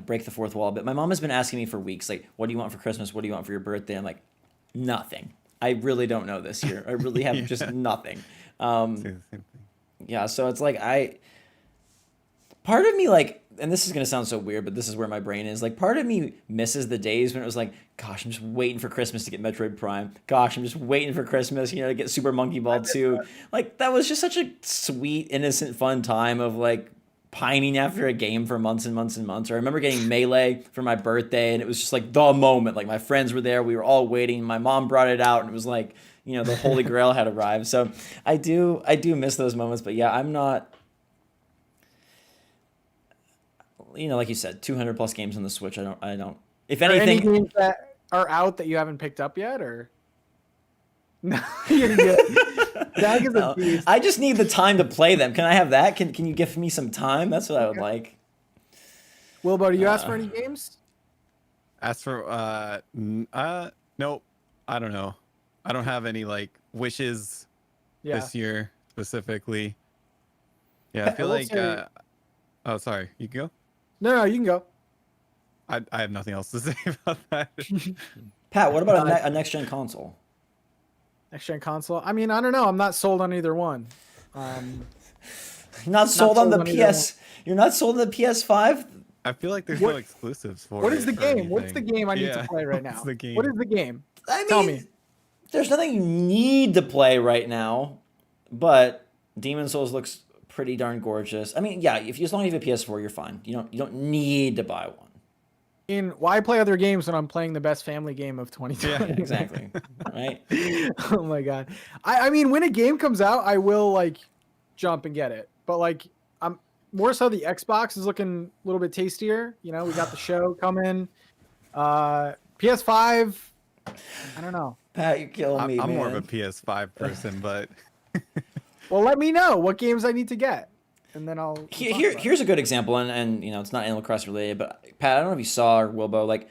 [SPEAKER 2] break the fourth wall a bit. My mom has been asking me for weeks, like, "What do you want for Christmas? What do you want for your birthday?" I'm like, nothing. I really don't know this year. I really have just nothing.
[SPEAKER 3] Same thing.
[SPEAKER 2] Yeah, so it's like part of me, like, and this is gonna sound so weird, but this is where my brain is. Like, part of me misses the days when it was like, gosh, I'm just waiting for Christmas to get Metroid Prime. Gosh, I'm just waiting for Christmas, to get Super Monkey Ball 2. Like, that was just such a sweet, innocent, fun time of like pining after a game for months and months and months. Or I remember getting Melee for my birthday, and it was just like the moment. Like, my friends were there, we were all waiting. My mom brought it out, and it was like, the Holy Grail had arrived. So I do miss those moments. But yeah, I'm not. Like you said, 200 plus games on the Switch. I don't. If anything,
[SPEAKER 1] any games that are out that you haven't picked up yet, or no, you're good. Zach is a beast.
[SPEAKER 2] I just need the time to play them. Can I have that? Can you give me some time? That's what I would like.
[SPEAKER 1] Wilbo, do you ask for any games?
[SPEAKER 3] As for nope. I don't know. I don't have any like wishes this year specifically. Yeah, I feel like. Oh, sorry. You can go.
[SPEAKER 1] No, you can go.
[SPEAKER 3] I have nothing else to say about that.
[SPEAKER 2] Pat, what about a next gen console?
[SPEAKER 1] Next gen console. I mean, I don't know. I'm not sold on either one.
[SPEAKER 2] You're not sold on the PS. You're not sold on the PS5.
[SPEAKER 3] I feel like there's no exclusives for it.
[SPEAKER 1] What is the game?
[SPEAKER 3] Anything.
[SPEAKER 1] What's the game I need to play right now?
[SPEAKER 3] What's the game?
[SPEAKER 1] What is the game?
[SPEAKER 2] Tell me. There's nothing you need to play right now, but Demon's Souls looks pretty darn gorgeous. I mean, yeah, as long as you have a PS4, you're fine. You don't need to buy one.
[SPEAKER 1] Why play other games when I'm playing the best family game of 2020?
[SPEAKER 2] Yeah, exactly. Right?
[SPEAKER 1] Oh my god. I mean, when a game comes out, I will like jump and get it. But like, I'm more so the Xbox is looking a little bit tastier. We got the show coming. PS5, I don't know.
[SPEAKER 2] Pat, you're killing me.
[SPEAKER 3] I'm
[SPEAKER 2] man.
[SPEAKER 3] more of a PS5 person, but
[SPEAKER 1] well, let me know what games I need to get, and then I'll.
[SPEAKER 2] Here's a good example, and it's not Animal Crossing related, but Pat, I don't know if you saw, or Wilbo, like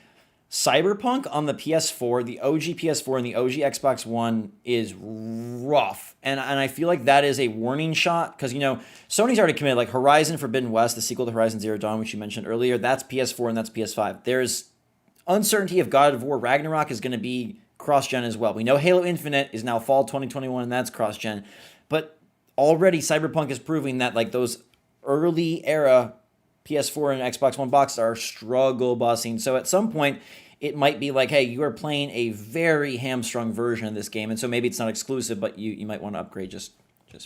[SPEAKER 2] Cyberpunk on the PS4, the OG PS4 and the OG Xbox One is rough, and I feel like that is a warning shot because Sony's already committed, like Horizon Forbidden West, the sequel to Horizon Zero Dawn, which you mentioned earlier, that's PS4 and that's PS5. There's uncertainty if God of War Ragnarok is going to be cross-gen as well. We know Halo Infinite is now fall 2021 and that's cross-gen, but already Cyberpunk is proving that like those early era PS4 and Xbox One boxes are struggle busing. So at some point it might be like, hey, you are playing a very hamstrung version of this game, and so maybe it's not exclusive, but you might want to upgrade just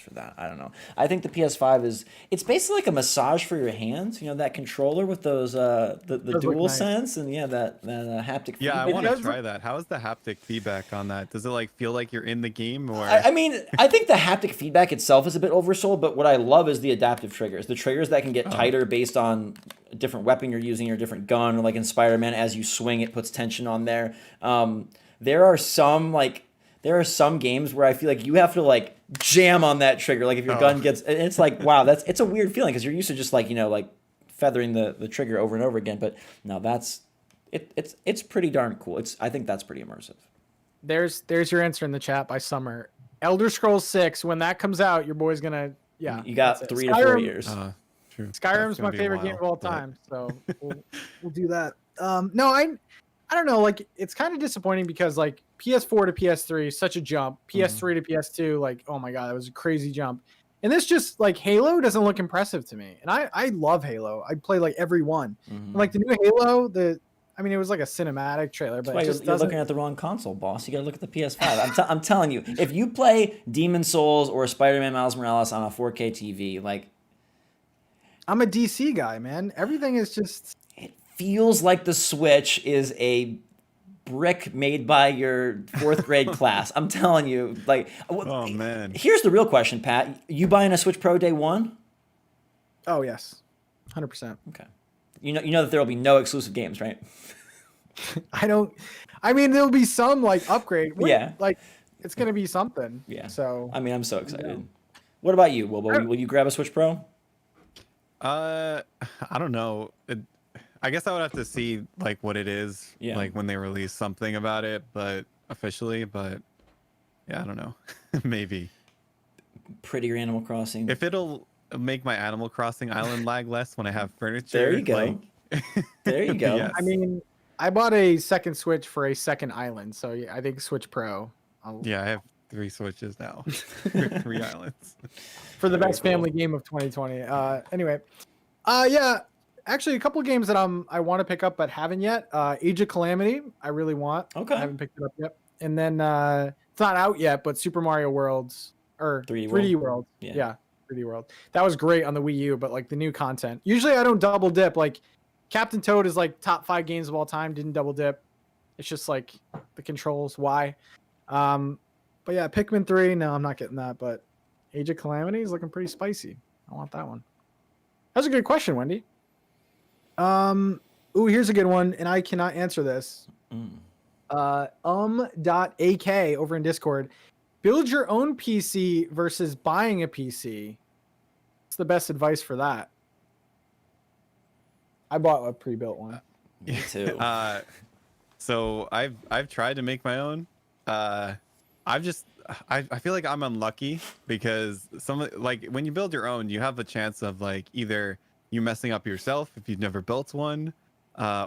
[SPEAKER 2] for that. I don't know. I think the PS5 it's basically like a massage for your hands. That controller with those the dual sense, and that haptic feedback.
[SPEAKER 3] Yeah, I want to try that. How is the haptic feedback on that? Does it like feel like you're in the game, or?
[SPEAKER 2] I mean, I think the haptic feedback itself is a bit oversold, but what I love is the adaptive triggers. The triggers that can get tighter based on a different weapon you're using or a different gun, or like in Spider-Man, as you swing, it puts tension on there. There are some games where I feel like you have to like jam on that trigger. Like if your gun gets, and it's like, wow, it's a weird feeling because you're used to just like, like feathering the trigger over and over again. But no, it's pretty darn cool. I think that's pretty immersive.
[SPEAKER 1] There's your answer in the chat by Summer. Elder Scrolls 6, when that comes out, your boy's gonna,
[SPEAKER 2] You got 3 to 4 years.
[SPEAKER 3] True.
[SPEAKER 1] Skyrim's my favorite game of all time, so we'll do that. No, I don't know. Like, it's kind of disappointing because like PS4 to PS3 is such a jump. PS3 to PS2, like, oh my god, that was a crazy jump. And this just like Halo doesn't look impressive to me, and I love Halo. I play like every one. And, like the new Halo, it was like a cinematic trailer, but
[SPEAKER 2] you're looking at the wrong console, boss. You gotta look at the PS5. I'm telling you, if you play Demon's Souls or Spider-Man Miles Morales on a 4K TV, like,
[SPEAKER 1] I'm a DC guy, man. Everything is just.
[SPEAKER 2] feels like the Switch is a brick made by your fourth grade class. I'm telling you, like,
[SPEAKER 3] Oh man.
[SPEAKER 2] here's the real question, Pat. You buying a Switch Pro day one?
[SPEAKER 1] Oh yes, 100%.
[SPEAKER 2] Okay. You know that there will be no exclusive games, right?
[SPEAKER 1] I don't. I mean, there'll be some like upgrade.
[SPEAKER 2] Yeah.
[SPEAKER 1] Like it's gonna be something.
[SPEAKER 2] Yeah.
[SPEAKER 1] So
[SPEAKER 2] I mean, I'm so excited. What about you, Wilbo? Will you grab a Switch Pro?
[SPEAKER 3] I don't know. I guess I would have to see like what it is,
[SPEAKER 2] Yeah.
[SPEAKER 3] like when they release something about it, but officially. But yeah, I don't know. Maybe
[SPEAKER 2] Prettier Animal Crossing.
[SPEAKER 3] if it'll make my Animal Crossing island lag less when I have furniture.
[SPEAKER 2] There you go.
[SPEAKER 3] Like...
[SPEAKER 2] There you go.
[SPEAKER 3] Yes.
[SPEAKER 1] I mean, I bought a second Switch for a second island, so yeah, I think Switch Pro.
[SPEAKER 3] Yeah, I have 3 Switches now. 3 islands.
[SPEAKER 1] For the
[SPEAKER 2] Very
[SPEAKER 1] best
[SPEAKER 2] cool.
[SPEAKER 1] family game of 2020. Anyway, yeah, actually a couple of games that I want to pick up but haven't yet. Age of Calamity, I really want.
[SPEAKER 2] Okay.
[SPEAKER 1] I haven't picked it up yet. And then it's not out yet, but Super Mario Worlds or
[SPEAKER 2] 3D
[SPEAKER 1] World.
[SPEAKER 2] Yeah.
[SPEAKER 1] Yeah, 3D World. That was great on the Wii U, but like the new content. Usually I don't double dip. Like Captain Toad is like top 5 games of all time. Didn't double dip. It's just like the controls. Why? But yeah, Pikmin 3. No, I'm not getting that. But Age of Calamity is looking pretty spicy. I want that one. That's a good question, Wendy. Ooh, here's a good one, and I cannot answer this. .ak over in Discord. Build your own PC versus buying a PC. What's the best advice for that? I bought a pre-built one.
[SPEAKER 2] Me too.
[SPEAKER 3] So I've tried to make my own. I feel like I'm unlucky because like when you build your own, you have a chance of like either you messing up yourself if you've never built one,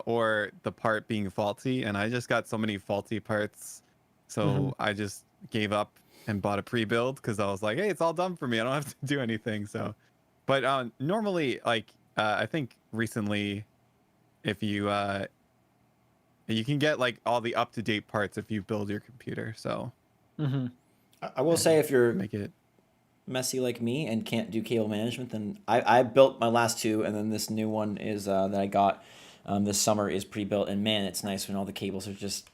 [SPEAKER 3] or the part being faulty. And I just got so many faulty parts, so I just gave up and bought a pre-build because I was like, hey, it's all done for me. I don't have to do anything. So, but normally, like I think recently, if you you can get like all the up-to-date parts if you build your computer. So.
[SPEAKER 2] I will say if you're
[SPEAKER 3] Make it
[SPEAKER 2] messy like me and can't do cable management, then I built my last 2, and then this new one is that I got this summer is pre-built, and man, it's nice when all the cables are just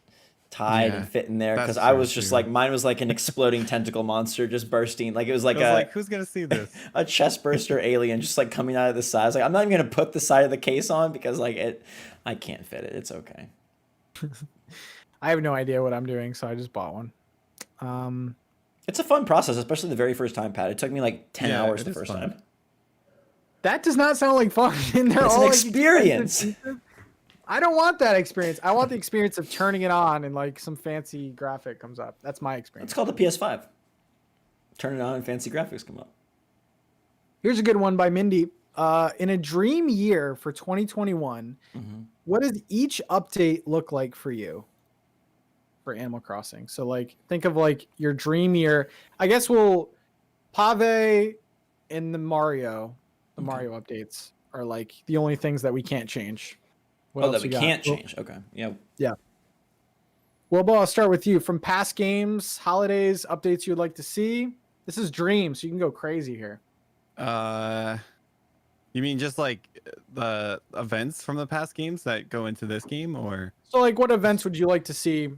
[SPEAKER 2] tied and fit in there, because I was just like, mine was like an exploding tentacle monster just bursting, like it was like
[SPEAKER 3] who's gonna see this?
[SPEAKER 2] a chest burster alien just like coming out of the side. I was like, I'm not even gonna put the side of the case on because like I can't fit it. It's okay.
[SPEAKER 1] I have no idea what I'm doing, so I just bought one.
[SPEAKER 2] It's a fun process, especially the very first time, Pat. It took me like 10 hours the first time.
[SPEAKER 1] That does not sound like fun. And they're
[SPEAKER 2] It's
[SPEAKER 1] all
[SPEAKER 2] an
[SPEAKER 1] like,
[SPEAKER 2] experience.
[SPEAKER 1] I don't want that experience. I want the experience of turning it on and like some fancy graphic comes up. That's my experience.
[SPEAKER 2] It's called the PS5. Turn it on and fancy graphics come up.
[SPEAKER 1] Here's a good one by Mindy. In a dream year for 2021, what does each update look like for you for Animal Crossing? So like think of like your dream year. I guess we'll Pave and the Mario updates are like the only things that we can't change. What else
[SPEAKER 2] that we
[SPEAKER 1] you got?
[SPEAKER 2] can't change. Okay. Yeah.
[SPEAKER 1] Yeah. Well, Bo, I'll start with you. From past games, holidays, updates you'd like to see. This is dream, so you can go crazy here.
[SPEAKER 3] You mean just like the events from the past games that go into this game, or?
[SPEAKER 1] So like what events would you like to see,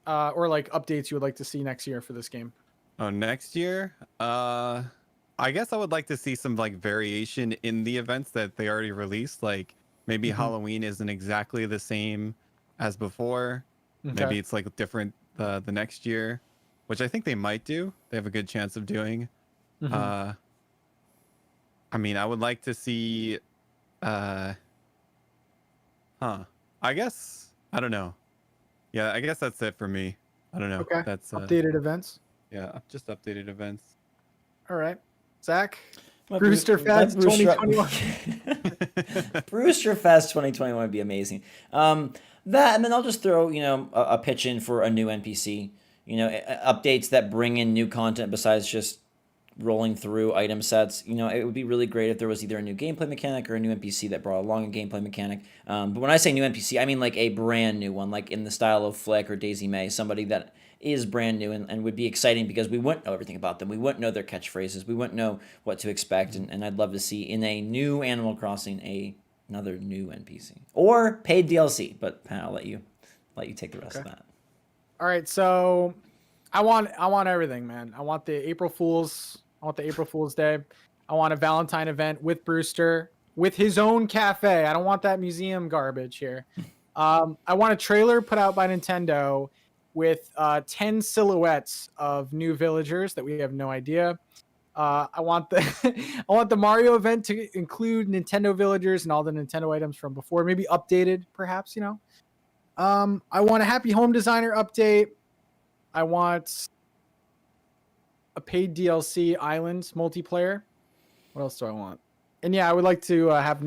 [SPEAKER 1] or like updates you would like to see next year for this game?
[SPEAKER 3] Oh, next year? I guess I would like to see some like variation in the events that they already released. Like maybe Halloween isn't exactly the same as before.
[SPEAKER 1] Okay.
[SPEAKER 3] Maybe it's like different the next year, which I think they might do. They have a good chance of doing. I mean, I would like to see, I guess, I don't know. Yeah, I guess that's it for me. I don't know.
[SPEAKER 1] Okay.
[SPEAKER 3] That's
[SPEAKER 1] Updated events.
[SPEAKER 3] Yeah, just updated events.
[SPEAKER 1] All right. Zach?
[SPEAKER 2] My
[SPEAKER 1] Brewster Fest
[SPEAKER 2] Brewster-
[SPEAKER 1] 2021.
[SPEAKER 2] Brewster Fest 2021 would be amazing. That, and then I'll just throw, a pitch in for a new NPC, updates that bring in new content besides just rolling through item sets. It would be really great if there was either a new gameplay mechanic or a new NPC that brought along a gameplay mechanic. But when I say new NPC, I mean like a brand new one, like in the style of Flick or Daisy May, somebody that is brand new and would be exciting because we wouldn't know everything about them. We wouldn't know their catchphrases. We wouldn't know what to expect. And I'd love to see in a new Animal Crossing a another new NPC or paid DLC, but I'll let you take the rest of that.
[SPEAKER 1] All right, so I want everything, man. I want the April Fools. I want the April Fool's Day. I want a Valentine event with Brewster with his own cafe. I don't want that museum garbage here. I want a trailer put out by Nintendo with 10 silhouettes of new villagers that we have no idea. I want the Mario event to include Nintendo villagers and all the Nintendo items from before, maybe updated, perhaps. I want a Happy Home Designer update. I want a paid DLC island multiplayer. What else do I want? And yeah, I would like to have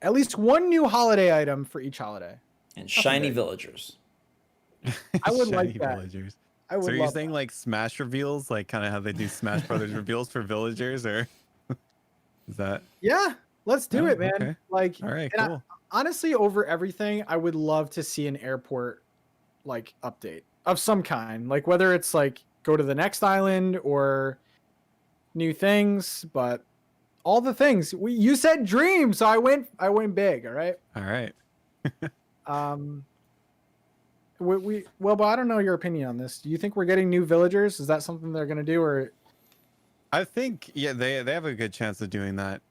[SPEAKER 1] at least one new holiday item for each holiday.
[SPEAKER 2] And shiny villagers.
[SPEAKER 1] I would
[SPEAKER 3] Shiny
[SPEAKER 1] like that.
[SPEAKER 3] Villagers.
[SPEAKER 1] I would
[SPEAKER 3] So are you
[SPEAKER 1] love
[SPEAKER 3] saying
[SPEAKER 1] that.
[SPEAKER 3] like Smash reveals, like kind of how they do Smash Brothers reveals for villagers, or is that?
[SPEAKER 1] Yeah, let's do
[SPEAKER 3] Oh,
[SPEAKER 1] it, man.
[SPEAKER 3] okay.
[SPEAKER 1] Like,
[SPEAKER 3] All right,
[SPEAKER 1] and
[SPEAKER 3] cool.
[SPEAKER 1] honestly, over everything, I would love to see an airport like update of some kind. Like whether it's like go to the next island or new things, but all the things. You said dream, so I went big, all right?
[SPEAKER 3] All right.
[SPEAKER 1] Well, but I don't know your opinion on this. Do you think we're getting new villagers? Is that something they're going to do, or
[SPEAKER 3] I think they have a good chance of doing that.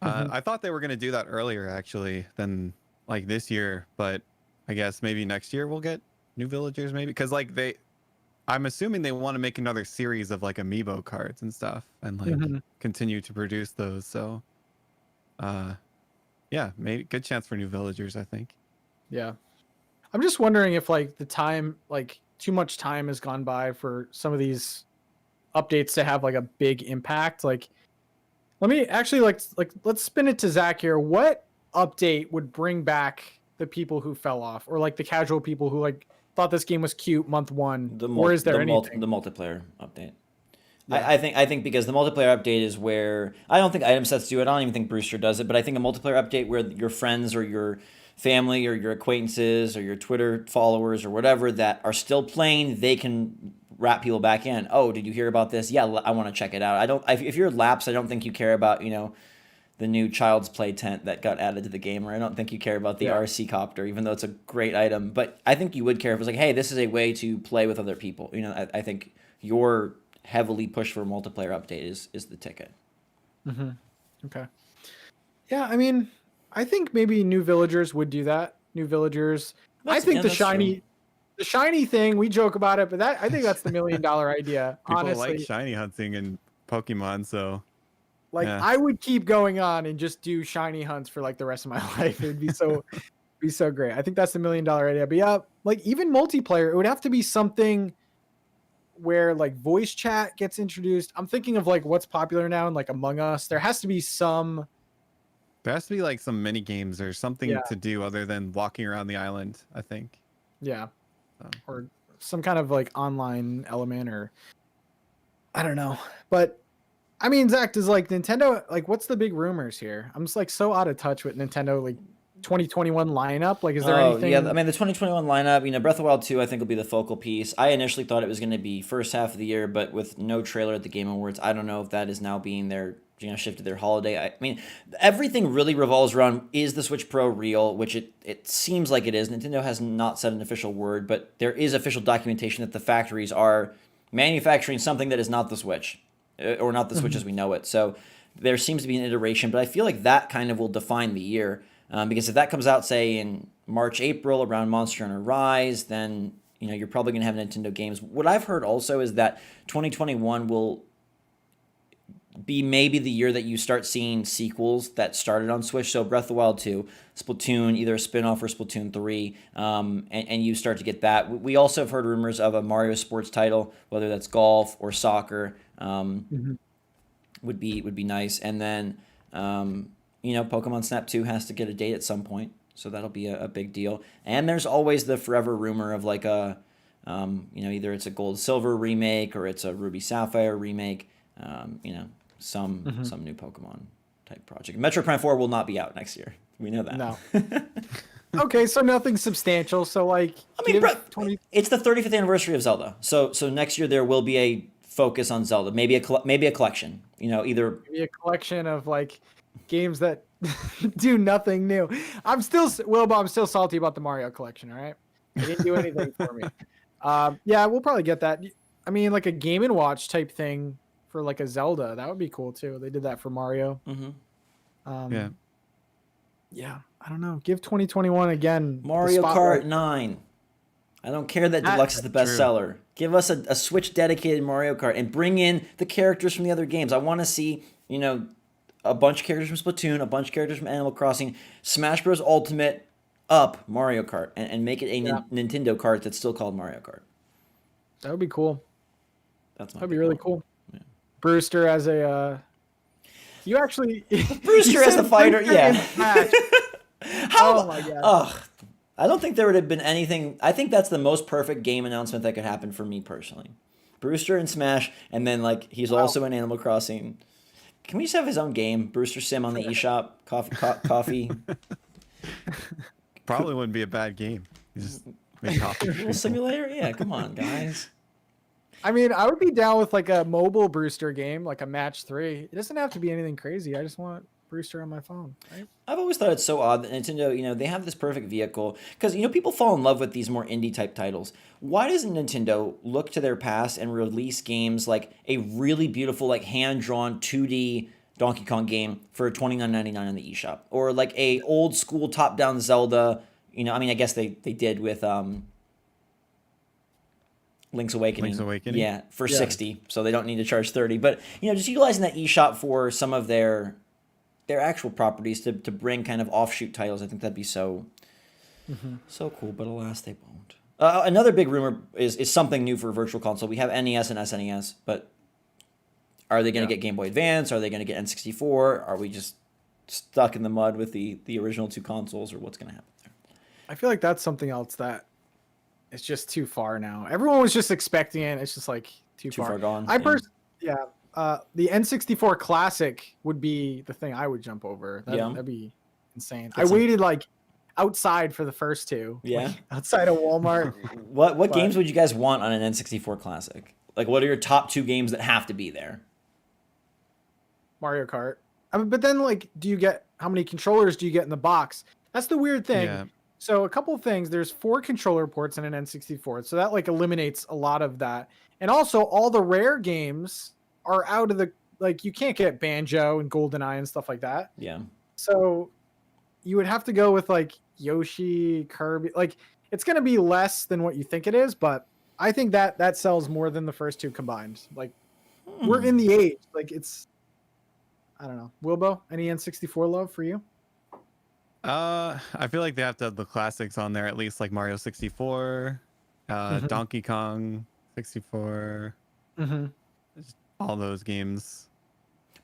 [SPEAKER 1] Mhm.
[SPEAKER 3] I thought they were going to do that earlier actually than like this year, but I guess maybe next year we'll get new villagers maybe, because like I'm assuming they want to make another series of like amiibo cards and stuff and like
[SPEAKER 1] Mhm.
[SPEAKER 3] continue to produce those. So yeah, maybe good chance for new villagers, I think.
[SPEAKER 1] Yeah. I'm just wondering if like the time, like too much time has gone by for some of these updates to have like a big impact. Like, let me actually let's spin it to Zach here. What update would bring back the people who fell off, or like the casual people who like thought this game was cute month one? Or is there anything?
[SPEAKER 2] The multiplayer update.
[SPEAKER 1] Yeah.
[SPEAKER 2] I think because the multiplayer update is where I don't think item sets do it. I don't even think Brewster does it, but I think a multiplayer update where your friends or your family or your acquaintances or your Twitter followers or whatever that are still playing, they can wrap people back in. Oh, did you hear about this? Yeah, I want to check it out. If you're lapsed, I don't think you care about the new Child's Play tent that got added to the game, or I don't think you care about the RC copter, even though it's a great item. But I think you would care if it was like, hey, this is a way to play with other people. I think your heavily pushed for a multiplayer update is the ticket.
[SPEAKER 1] Mm-hmm. Okay. Yeah, I mean, I think maybe new villagers would do that. New villagers. I think the shiny thing, we joke about it, but I think that's the $1 million idea.
[SPEAKER 3] People
[SPEAKER 1] honestly,
[SPEAKER 3] like shiny hunting in Pokemon, so
[SPEAKER 1] like
[SPEAKER 3] yeah.
[SPEAKER 1] I would keep going on and just do shiny hunts for like the rest of my life. It'd be so great. I think that's the $1 million idea. But yeah, like even multiplayer, it would have to be something where like voice chat gets introduced. I'm thinking of like what's popular now in like Among Us. There has to be some
[SPEAKER 3] like some mini games or something to do other than walking around the island, I think.
[SPEAKER 1] Yeah. Or some kind of like online element, or I don't know. But I mean, Zach, does like Nintendo, like what's the big rumors here? I'm just like so out of touch with Nintendo, like 2021 lineup. Like, is there anything?
[SPEAKER 2] Yeah, I mean, the 2021 lineup, Breath of the Wild 2, I think will be the focal piece. I initially thought it was going to be first half of the year, but with no trailer at the Game Awards, I don't know if that is now being shifted their holiday. I mean, everything really revolves around, is the Switch Pro real, which it seems like it is. Nintendo has not said an official word, but there is official documentation that the factories are manufacturing something that is not the Switch, or not the Switch as we know it. So there seems to be an iteration, but I feel like that kind of will define the year. Because if that comes out, say, in March, April, around Monster Hunter Rise, then you're probably going to have Nintendo games. What I've heard also is that 2021 will be maybe the year that you start seeing sequels that started on Switch. So Breath of the Wild 2, Splatoon, either a spin-off or Splatoon 3, and you start to get that. We also have heard rumors of a Mario sports title, whether that's golf or soccer, would be nice. And then Pokemon Snap 2 has to get a date at some point, so that'll be a big deal. And there's always the forever rumor of like either it's a Gold Silver remake or it's a Ruby Sapphire remake. Some new Pokemon type project. Metroid Prime 4 will not be out next year. We know that.
[SPEAKER 1] No. Okay, so nothing substantial. So like,
[SPEAKER 2] I mean, it's the 35th anniversary of Zelda. So next year there will be a focus on Zelda. Maybe a collection. Either
[SPEAKER 1] maybe a collection of like games that do nothing new. I'm still Wilbo. I'm still salty about the Mario collection. All right, they didn't do anything for me. Yeah, we'll probably get that. I mean, like a Game and Watch type thing for like a Zelda. That would be cool too. They did that for Mario.
[SPEAKER 3] Yeah.
[SPEAKER 1] Yeah, I don't know. Give 2021 again. the
[SPEAKER 2] Mario
[SPEAKER 1] spotlight.
[SPEAKER 2] Kart 9. I don't care that
[SPEAKER 1] That-
[SPEAKER 2] Deluxe is the best
[SPEAKER 3] True.
[SPEAKER 2] seller. Give us a Switch dedicated Mario Kart and bring in the characters from the other games. I want to see, a bunch of characters from Splatoon, a bunch of characters from Animal Crossing, Smash Bros. Ultimate up Mario Kart, and make it a Nintendo Kart that's still called Mario Kart.
[SPEAKER 1] That would be cool.
[SPEAKER 2] That's my
[SPEAKER 1] That'd be
[SPEAKER 2] big
[SPEAKER 1] really
[SPEAKER 2] one.
[SPEAKER 1] cool. Yeah. Brewster as a. You actually.
[SPEAKER 2] Brewster as the fighter, yeah.
[SPEAKER 1] Oh my god.
[SPEAKER 2] Ugh. I don't think there would have been anything. I think that's the most perfect game announcement that could happen for me personally. Brewster in Smash, and then he's also in Animal Crossing. Can we just have his own game? Brewster Sim on the eShop. Coffee.
[SPEAKER 3] Probably wouldn't be a bad game. You just make coffee.
[SPEAKER 2] Little simulator? Yeah, come on, guys.
[SPEAKER 1] I mean, I would be down with like a mobile Brewster game, like a match 3. It doesn't have to be anything crazy. I just want Brewster on my phone, right?
[SPEAKER 2] I've always thought it's so odd that Nintendo, they have this perfect vehicle. Because, people fall in love with these more indie type titles. Why doesn't Nintendo look to their past and release games like a really beautiful, hand-drawn 2D Donkey Kong game for $29.99 on the eShop? Or like a old school top-down Zelda, I guess they did with Link's Awakening. Yeah, for $60, so they don't need to charge $30. But, just utilizing that eShop for some of their actual properties to bring kind of offshoot titles. I think that'd be so cool, but alas, they won't. Another big rumor is something new for Virtual Console. We have NES and SNES, but are they going to get Game Boy Advance? Are they going to get N64? Are we just stuck in the mud with the original 2 consoles, or what's going to happen there?
[SPEAKER 1] I feel like that's something else that is just too far now. Everyone was just expecting it. It's just too far
[SPEAKER 2] gone.
[SPEAKER 1] The N64 Classic would be the thing I would jump over. That'd be insane. I waited outside for the first 2.
[SPEAKER 2] Yeah.
[SPEAKER 1] Outside of Walmart.
[SPEAKER 2] What games would you guys want on an N64 Classic? What are your top 2 games that have to be there?
[SPEAKER 1] Mario Kart. But then do you get, how many controllers do you get in the box? That's the weird thing.
[SPEAKER 3] Yeah.
[SPEAKER 1] So a couple of things, there's 4 controller ports in an N64. So that eliminates a lot of that. And also all the rare games are out of the, you can't get Banjo and GoldenEye and stuff like that.
[SPEAKER 2] Yeah.
[SPEAKER 1] So you would have to go with Yoshi, Kirby. It's going to be less than what you think it is, but I think that sells more than the first 2 combined. We're in the age. I don't know. Wilbo, any N64 love for you?
[SPEAKER 3] I feel like they have to have the classics on there, at least Mario 64, Donkey Kong 64, all those games.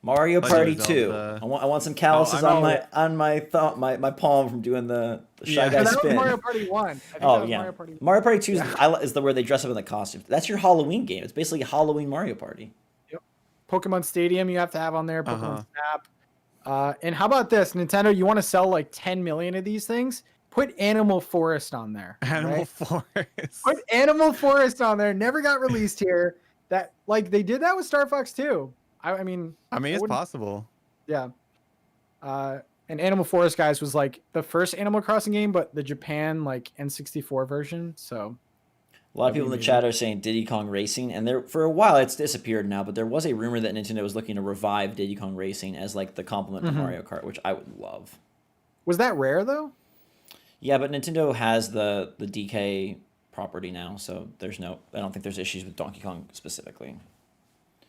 [SPEAKER 2] Mario Party
[SPEAKER 3] Legend of
[SPEAKER 2] 2.
[SPEAKER 3] Zelda.
[SPEAKER 2] I want some calluses on my palm from doing the Shy Guy
[SPEAKER 1] That was
[SPEAKER 2] spin.
[SPEAKER 1] Mario Party 1. I think that was
[SPEAKER 2] yeah.
[SPEAKER 1] Mario Party 1.
[SPEAKER 2] Mario Party 2 is where they dress up in the costumes. That's your Halloween game. It's basically Halloween Mario Party.
[SPEAKER 1] Yep. Pokemon Stadium you have to have on there. Pokemon Snap. And how about this, Nintendo? You want to sell 10 million of these things? Put Animal Forest on there.
[SPEAKER 3] Animal
[SPEAKER 1] Forest.
[SPEAKER 3] Forest.
[SPEAKER 1] Put Animal Forest on there. Never got released here. That they did that with Star Fox 2. I mean,
[SPEAKER 3] it's possible.
[SPEAKER 1] Yeah. And Animal Forest, guys, was the first Animal Crossing game, but the Japan N64 version. So
[SPEAKER 2] a lot of people in the chat are saying Diddy Kong Racing, and for a while it's disappeared now, but there was a rumor that Nintendo was looking to revive Diddy Kong Racing as the complement to Mario Kart, which I would love.
[SPEAKER 1] Was that rare though?
[SPEAKER 2] Yeah, but Nintendo has the DK property now, so I don't think there's issues with Donkey Kong specifically.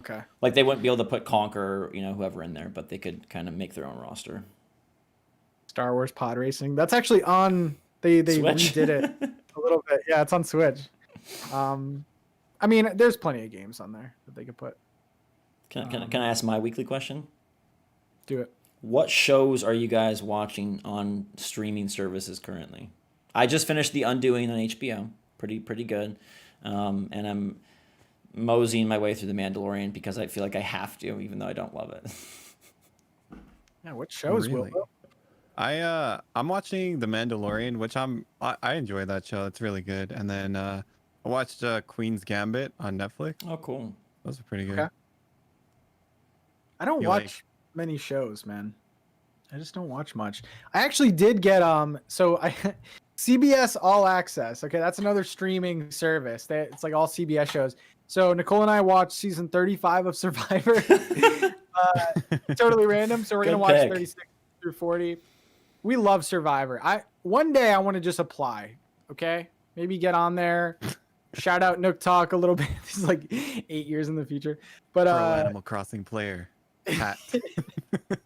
[SPEAKER 1] Okay.
[SPEAKER 2] They wouldn't be able to put Conker, whoever in there, but they could kind of make their own roster.
[SPEAKER 1] Star Wars Pod Racing. That's actually on. They redid it a little bit. Yeah, it's on Switch. I mean, there's plenty of games on there that they could put.
[SPEAKER 2] Can I ask my weekly question?
[SPEAKER 1] Do it.
[SPEAKER 2] What shows are you guys watching on streaming services currently? I just finished The Undoing on HBO. Pretty good. And I'm moseying my way through The Mandalorian because I feel like I have to, even though I don't love it.
[SPEAKER 1] Yeah, what shows,
[SPEAKER 3] Really?
[SPEAKER 1] Wilbo?
[SPEAKER 3] I'm watching The Mandalorian, which I enjoy that show. It's really good. And then I watched Queen's Gambit on Netflix.
[SPEAKER 2] Oh, cool.
[SPEAKER 3] Those are pretty good.
[SPEAKER 1] Okay. I don't
[SPEAKER 3] You
[SPEAKER 1] watch many shows, man. I just don't watch much. I actually did get so I CBS All Access. Okay, that's another streaming service. It's like all CBS shows. So Nicole and I watched season 35 of Survivor. Totally random. So we're
[SPEAKER 2] Good
[SPEAKER 1] gonna watch
[SPEAKER 2] pick.
[SPEAKER 1] 36 through 40. We love Survivor. One day I want to just apply. Okay, maybe get on there. Shout out NookTalk a little bit. This is like 8 years in the future. But
[SPEAKER 3] Pro Animal Crossing player. Pat.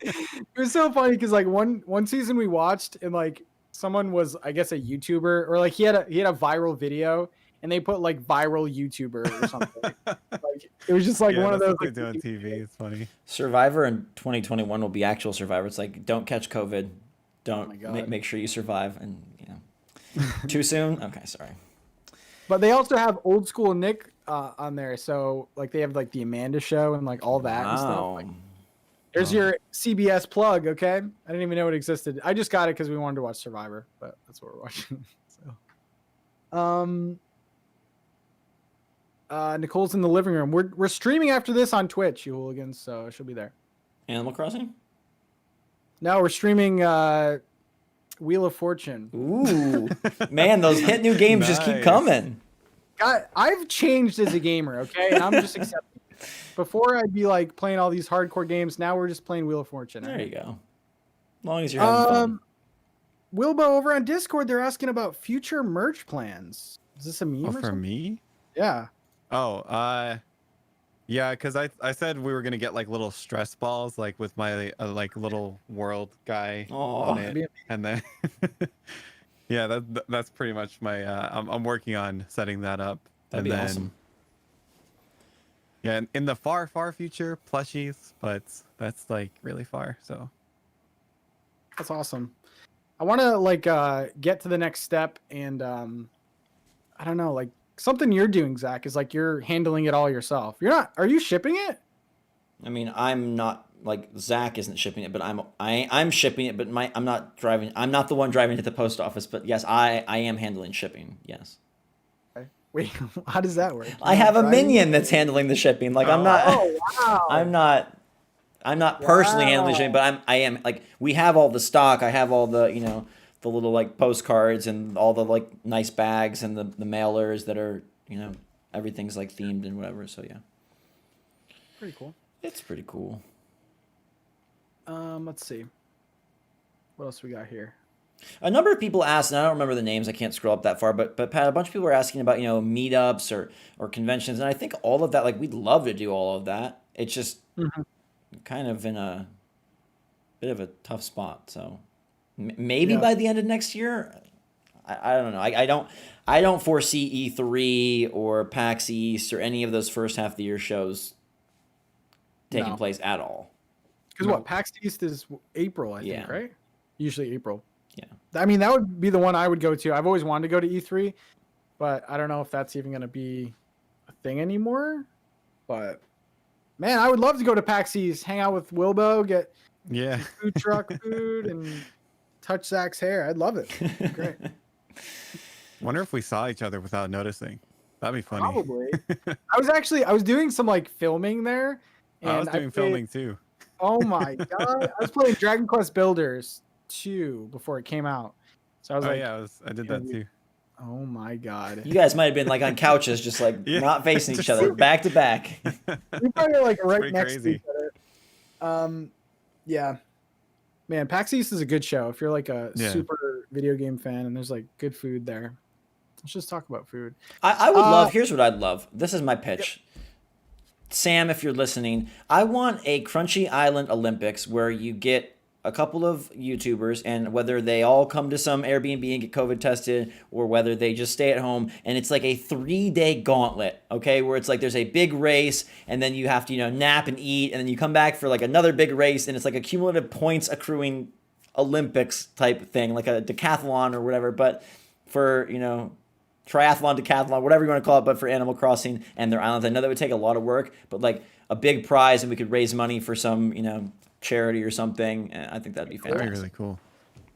[SPEAKER 1] it was so funny because like one season we watched and like someone was, I guess, a YouTuber, or like he had a viral video and they put like viral YouTuber or something. Like it was just like
[SPEAKER 3] Yeah,
[SPEAKER 1] one of
[SPEAKER 3] that's
[SPEAKER 1] those
[SPEAKER 3] what
[SPEAKER 1] like,
[SPEAKER 3] they do on TV. It's funny.
[SPEAKER 2] Survivor in 2021 will be actual Survivor. It's like, don't catch COVID.
[SPEAKER 1] Oh my
[SPEAKER 2] Don't
[SPEAKER 1] God.
[SPEAKER 2] make sure you survive. And, too soon? Okay, sorry.
[SPEAKER 1] But they also have old school Nick on there. So like they have like the Amanda show and like all that and stuff. Like, there's your CBS plug, okay? I didn't even know it existed. I just got it because we wanted to watch Survivor, but that's what we're watching. So, Nicole's in the living room. We're streaming after this on Twitch, you hooligans, so she'll be there.
[SPEAKER 2] Animal Crossing?
[SPEAKER 1] No, we're streaming Wheel of Fortune.
[SPEAKER 2] Ooh. Man, those hit new games just keep
[SPEAKER 3] Nice.
[SPEAKER 2] coming.
[SPEAKER 1] I've changed as a gamer, okay? And I'm just accepting. Before I'd be like playing all these hardcore games. Now we're just playing Wheel of Fortune.
[SPEAKER 2] There you go. As long as you're having fun.
[SPEAKER 1] Wilbo over on Discord, they're asking about future merch plans. Is this a meme or
[SPEAKER 3] For
[SPEAKER 1] something?
[SPEAKER 3] me?
[SPEAKER 1] Yeah.
[SPEAKER 3] Yeah, because I said we were gonna get like little stress balls, like with my like little world guy on
[SPEAKER 2] Aw.
[SPEAKER 3] it, and then yeah, that's pretty much my. I'm working on setting that up.
[SPEAKER 2] That'd be awesome.
[SPEAKER 3] Yeah, in the far future, plushies, but that's like really far. So
[SPEAKER 1] That's awesome. I want to like get to the next step, and I don't know, like something you're doing, Zach, is like you're handling it all yourself. You're not. Are you shipping it?
[SPEAKER 2] I mean, I'm not like Zach isn't shipping it, but I'm shipping it, but I'm not driving. I'm not the one driving to the post office, but yes, I am handling shipping. Yes.
[SPEAKER 1] Wait, how does that work?
[SPEAKER 2] I have a minion that's handling the shipping. Like I'm not.
[SPEAKER 1] Oh wow.
[SPEAKER 2] I'm not personally handling shipping, but I am like we have all the stock. I have all the the little like postcards and all the like nice bags and the mailers that are everything's like themed and whatever. So yeah,
[SPEAKER 1] Pretty cool.
[SPEAKER 2] it's pretty cool.
[SPEAKER 1] Let's see. What else we got here?
[SPEAKER 2] A number of people asked, and I don't remember the names. I can't scroll up that far, but Pat, a bunch of people were asking about meetups or conventions, and I think all of that. Like we'd love to do all of that. It's just kind of in a bit of a tough spot. So maybe by the end of next year, I don't know. I don't foresee E3 or PAX East or any of those first half of the year shows taking place at all.
[SPEAKER 1] Because what PAX East is April, I think,
[SPEAKER 2] Yeah.
[SPEAKER 1] right? Usually April.
[SPEAKER 2] Yeah.
[SPEAKER 1] I mean, that would be the one I would go to. I've always wanted to go to E3, but I don't know if that's even going to be a thing anymore. But man, I would love to go to PAX East, hang out with Wilbo, get food truck food, and touch Zach's hair. I'd love it. Great.
[SPEAKER 3] wonder if we saw each other without noticing. That'd be funny.
[SPEAKER 1] Probably. I was doing some like filming there. And
[SPEAKER 3] I was doing filming too.
[SPEAKER 1] Oh my god! I was playing Dragon Quest Builders 2 before it came out. So I was
[SPEAKER 3] I did that too.
[SPEAKER 1] Oh my god!
[SPEAKER 2] You guys might have been like on couches, just like not facing each other, back to back.
[SPEAKER 1] We probably like right next
[SPEAKER 3] crazy.
[SPEAKER 1] to each other. Yeah. Man, PAX East is a good show if you're like a super video game fan, and there's like good food there. Let's just talk about food.
[SPEAKER 2] I would love. Here's what I'd love. This is my pitch. Sam, if you're listening, I want a Crunchy Island Olympics where you get a couple of YouTubers, and whether they all come to some Airbnb and get COVID tested, or whether they just stay at home, and it's like a 3-day gauntlet, okay, where it's like there's a big race, and then you have to nap and eat, and then you come back for like another big race, and it's like a cumulative points accruing Olympics type thing, like a decathlon or whatever, but for triathlon, decathlon, whatever you want to call it, but for Animal Crossing and their islands. I know that would take a lot of work, but like a big prize, and we could raise money for some charity or something. I think that'd be fantastic.
[SPEAKER 3] That'd be really cool.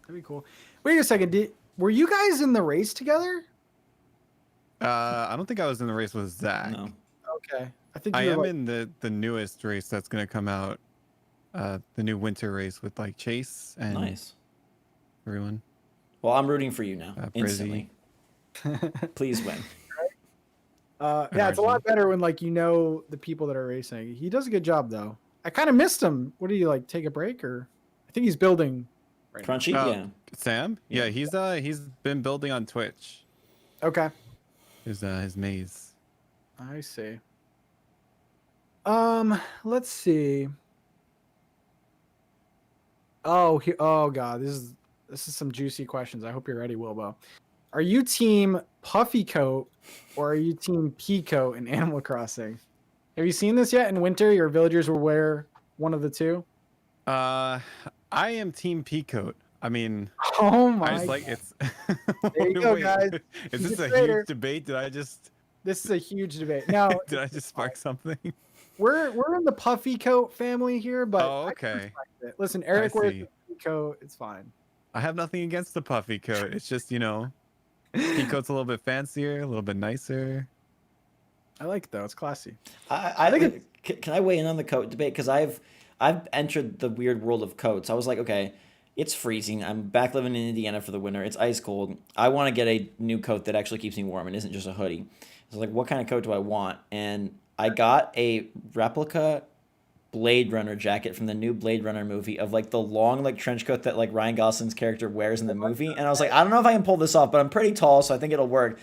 [SPEAKER 1] That'd be cool. Wait a second. Were you guys in the race together?
[SPEAKER 3] I don't think I was in the race with Zach.
[SPEAKER 2] No.
[SPEAKER 1] Okay. I think
[SPEAKER 3] I
[SPEAKER 1] you
[SPEAKER 3] am
[SPEAKER 1] were
[SPEAKER 3] in the newest race that's gonna come out the new winter race with like Chase and
[SPEAKER 2] Nice.
[SPEAKER 3] everyone.
[SPEAKER 2] Well, I'm rooting for you now.
[SPEAKER 3] Brizzy.
[SPEAKER 2] Instantly. Please win.
[SPEAKER 1] Yeah, it's a lot
[SPEAKER 3] Largely.
[SPEAKER 1] better when like you know the people that are racing. He does a good job though. I kind of missed him. What do you like? Take a break or? I think he's building. Right now.
[SPEAKER 2] Crunchy, yeah.
[SPEAKER 3] Sam? Yeah, he's been building on Twitch.
[SPEAKER 1] Okay,
[SPEAKER 3] His maze.
[SPEAKER 1] I see. Let's see. Oh god, this is some juicy questions. I hope you're ready, Wilbo. Are you team Puffy Coat or are you team Peacoat in Animal Crossing? Have you seen this yet? In winter, your villagers will wear one of the two.
[SPEAKER 3] I am Team Peacoat. I mean,
[SPEAKER 1] Oh
[SPEAKER 3] I
[SPEAKER 1] my!
[SPEAKER 3] just like it's.
[SPEAKER 1] There you go,
[SPEAKER 3] Wait,
[SPEAKER 1] guys.
[SPEAKER 3] Is
[SPEAKER 1] He's
[SPEAKER 3] this
[SPEAKER 1] a
[SPEAKER 3] a
[SPEAKER 1] traitor.
[SPEAKER 3] huge debate? Did I just
[SPEAKER 1] This is a huge debate. Now
[SPEAKER 3] did I just spark something?
[SPEAKER 1] we're in the Puffy Coat family here, but
[SPEAKER 3] Oh,
[SPEAKER 1] I can
[SPEAKER 3] okay.
[SPEAKER 1] respect it. Listen, Eric wears
[SPEAKER 3] see.
[SPEAKER 1] the Puffy Coat. It's fine.
[SPEAKER 3] I have nothing against the puffy coat. It's just, Peacoat's a little bit fancier, a little bit nicer.
[SPEAKER 1] I like it though. It's classy.
[SPEAKER 2] I think can I weigh in on the coat debate? Because I've entered the weird world of coats. I was like, okay, it's freezing. I'm back living in Indiana for the winter. It's ice cold. I want to get a new coat that actually keeps me warm and isn't just a hoodie. So like, what kind of coat do I want? And I got a replica Blade Runner jacket from the new Blade Runner movie of like the long like trench coat that like Ryan Gosling's character wears in the movie. And I was like, I don't know if I can pull this off, but I'm pretty tall, so I think it'll work.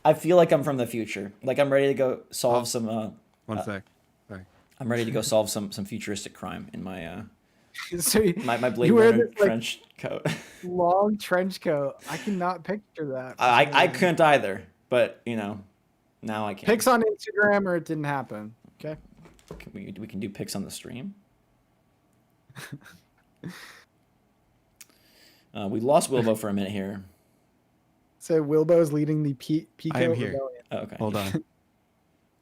[SPEAKER 2] I feel like I'm from the future. Like I'm ready to go solve some.
[SPEAKER 3] One sec. Sorry.
[SPEAKER 2] I'm ready to go solve some futuristic crime in my
[SPEAKER 1] So
[SPEAKER 2] my Blade
[SPEAKER 1] you wear
[SPEAKER 2] Runner
[SPEAKER 1] this, like,
[SPEAKER 2] trench coat.
[SPEAKER 1] long trench coat. I cannot picture that.
[SPEAKER 2] I couldn't either, but now I can.
[SPEAKER 1] Pics on Instagram or it didn't happen. Okay.
[SPEAKER 2] We can do pics on the stream. We lost Wilbo for a minute here.
[SPEAKER 1] So Wilbo's leading the Pico
[SPEAKER 3] I am here.
[SPEAKER 1] Rebellion.
[SPEAKER 2] Oh, okay.
[SPEAKER 3] Hold on.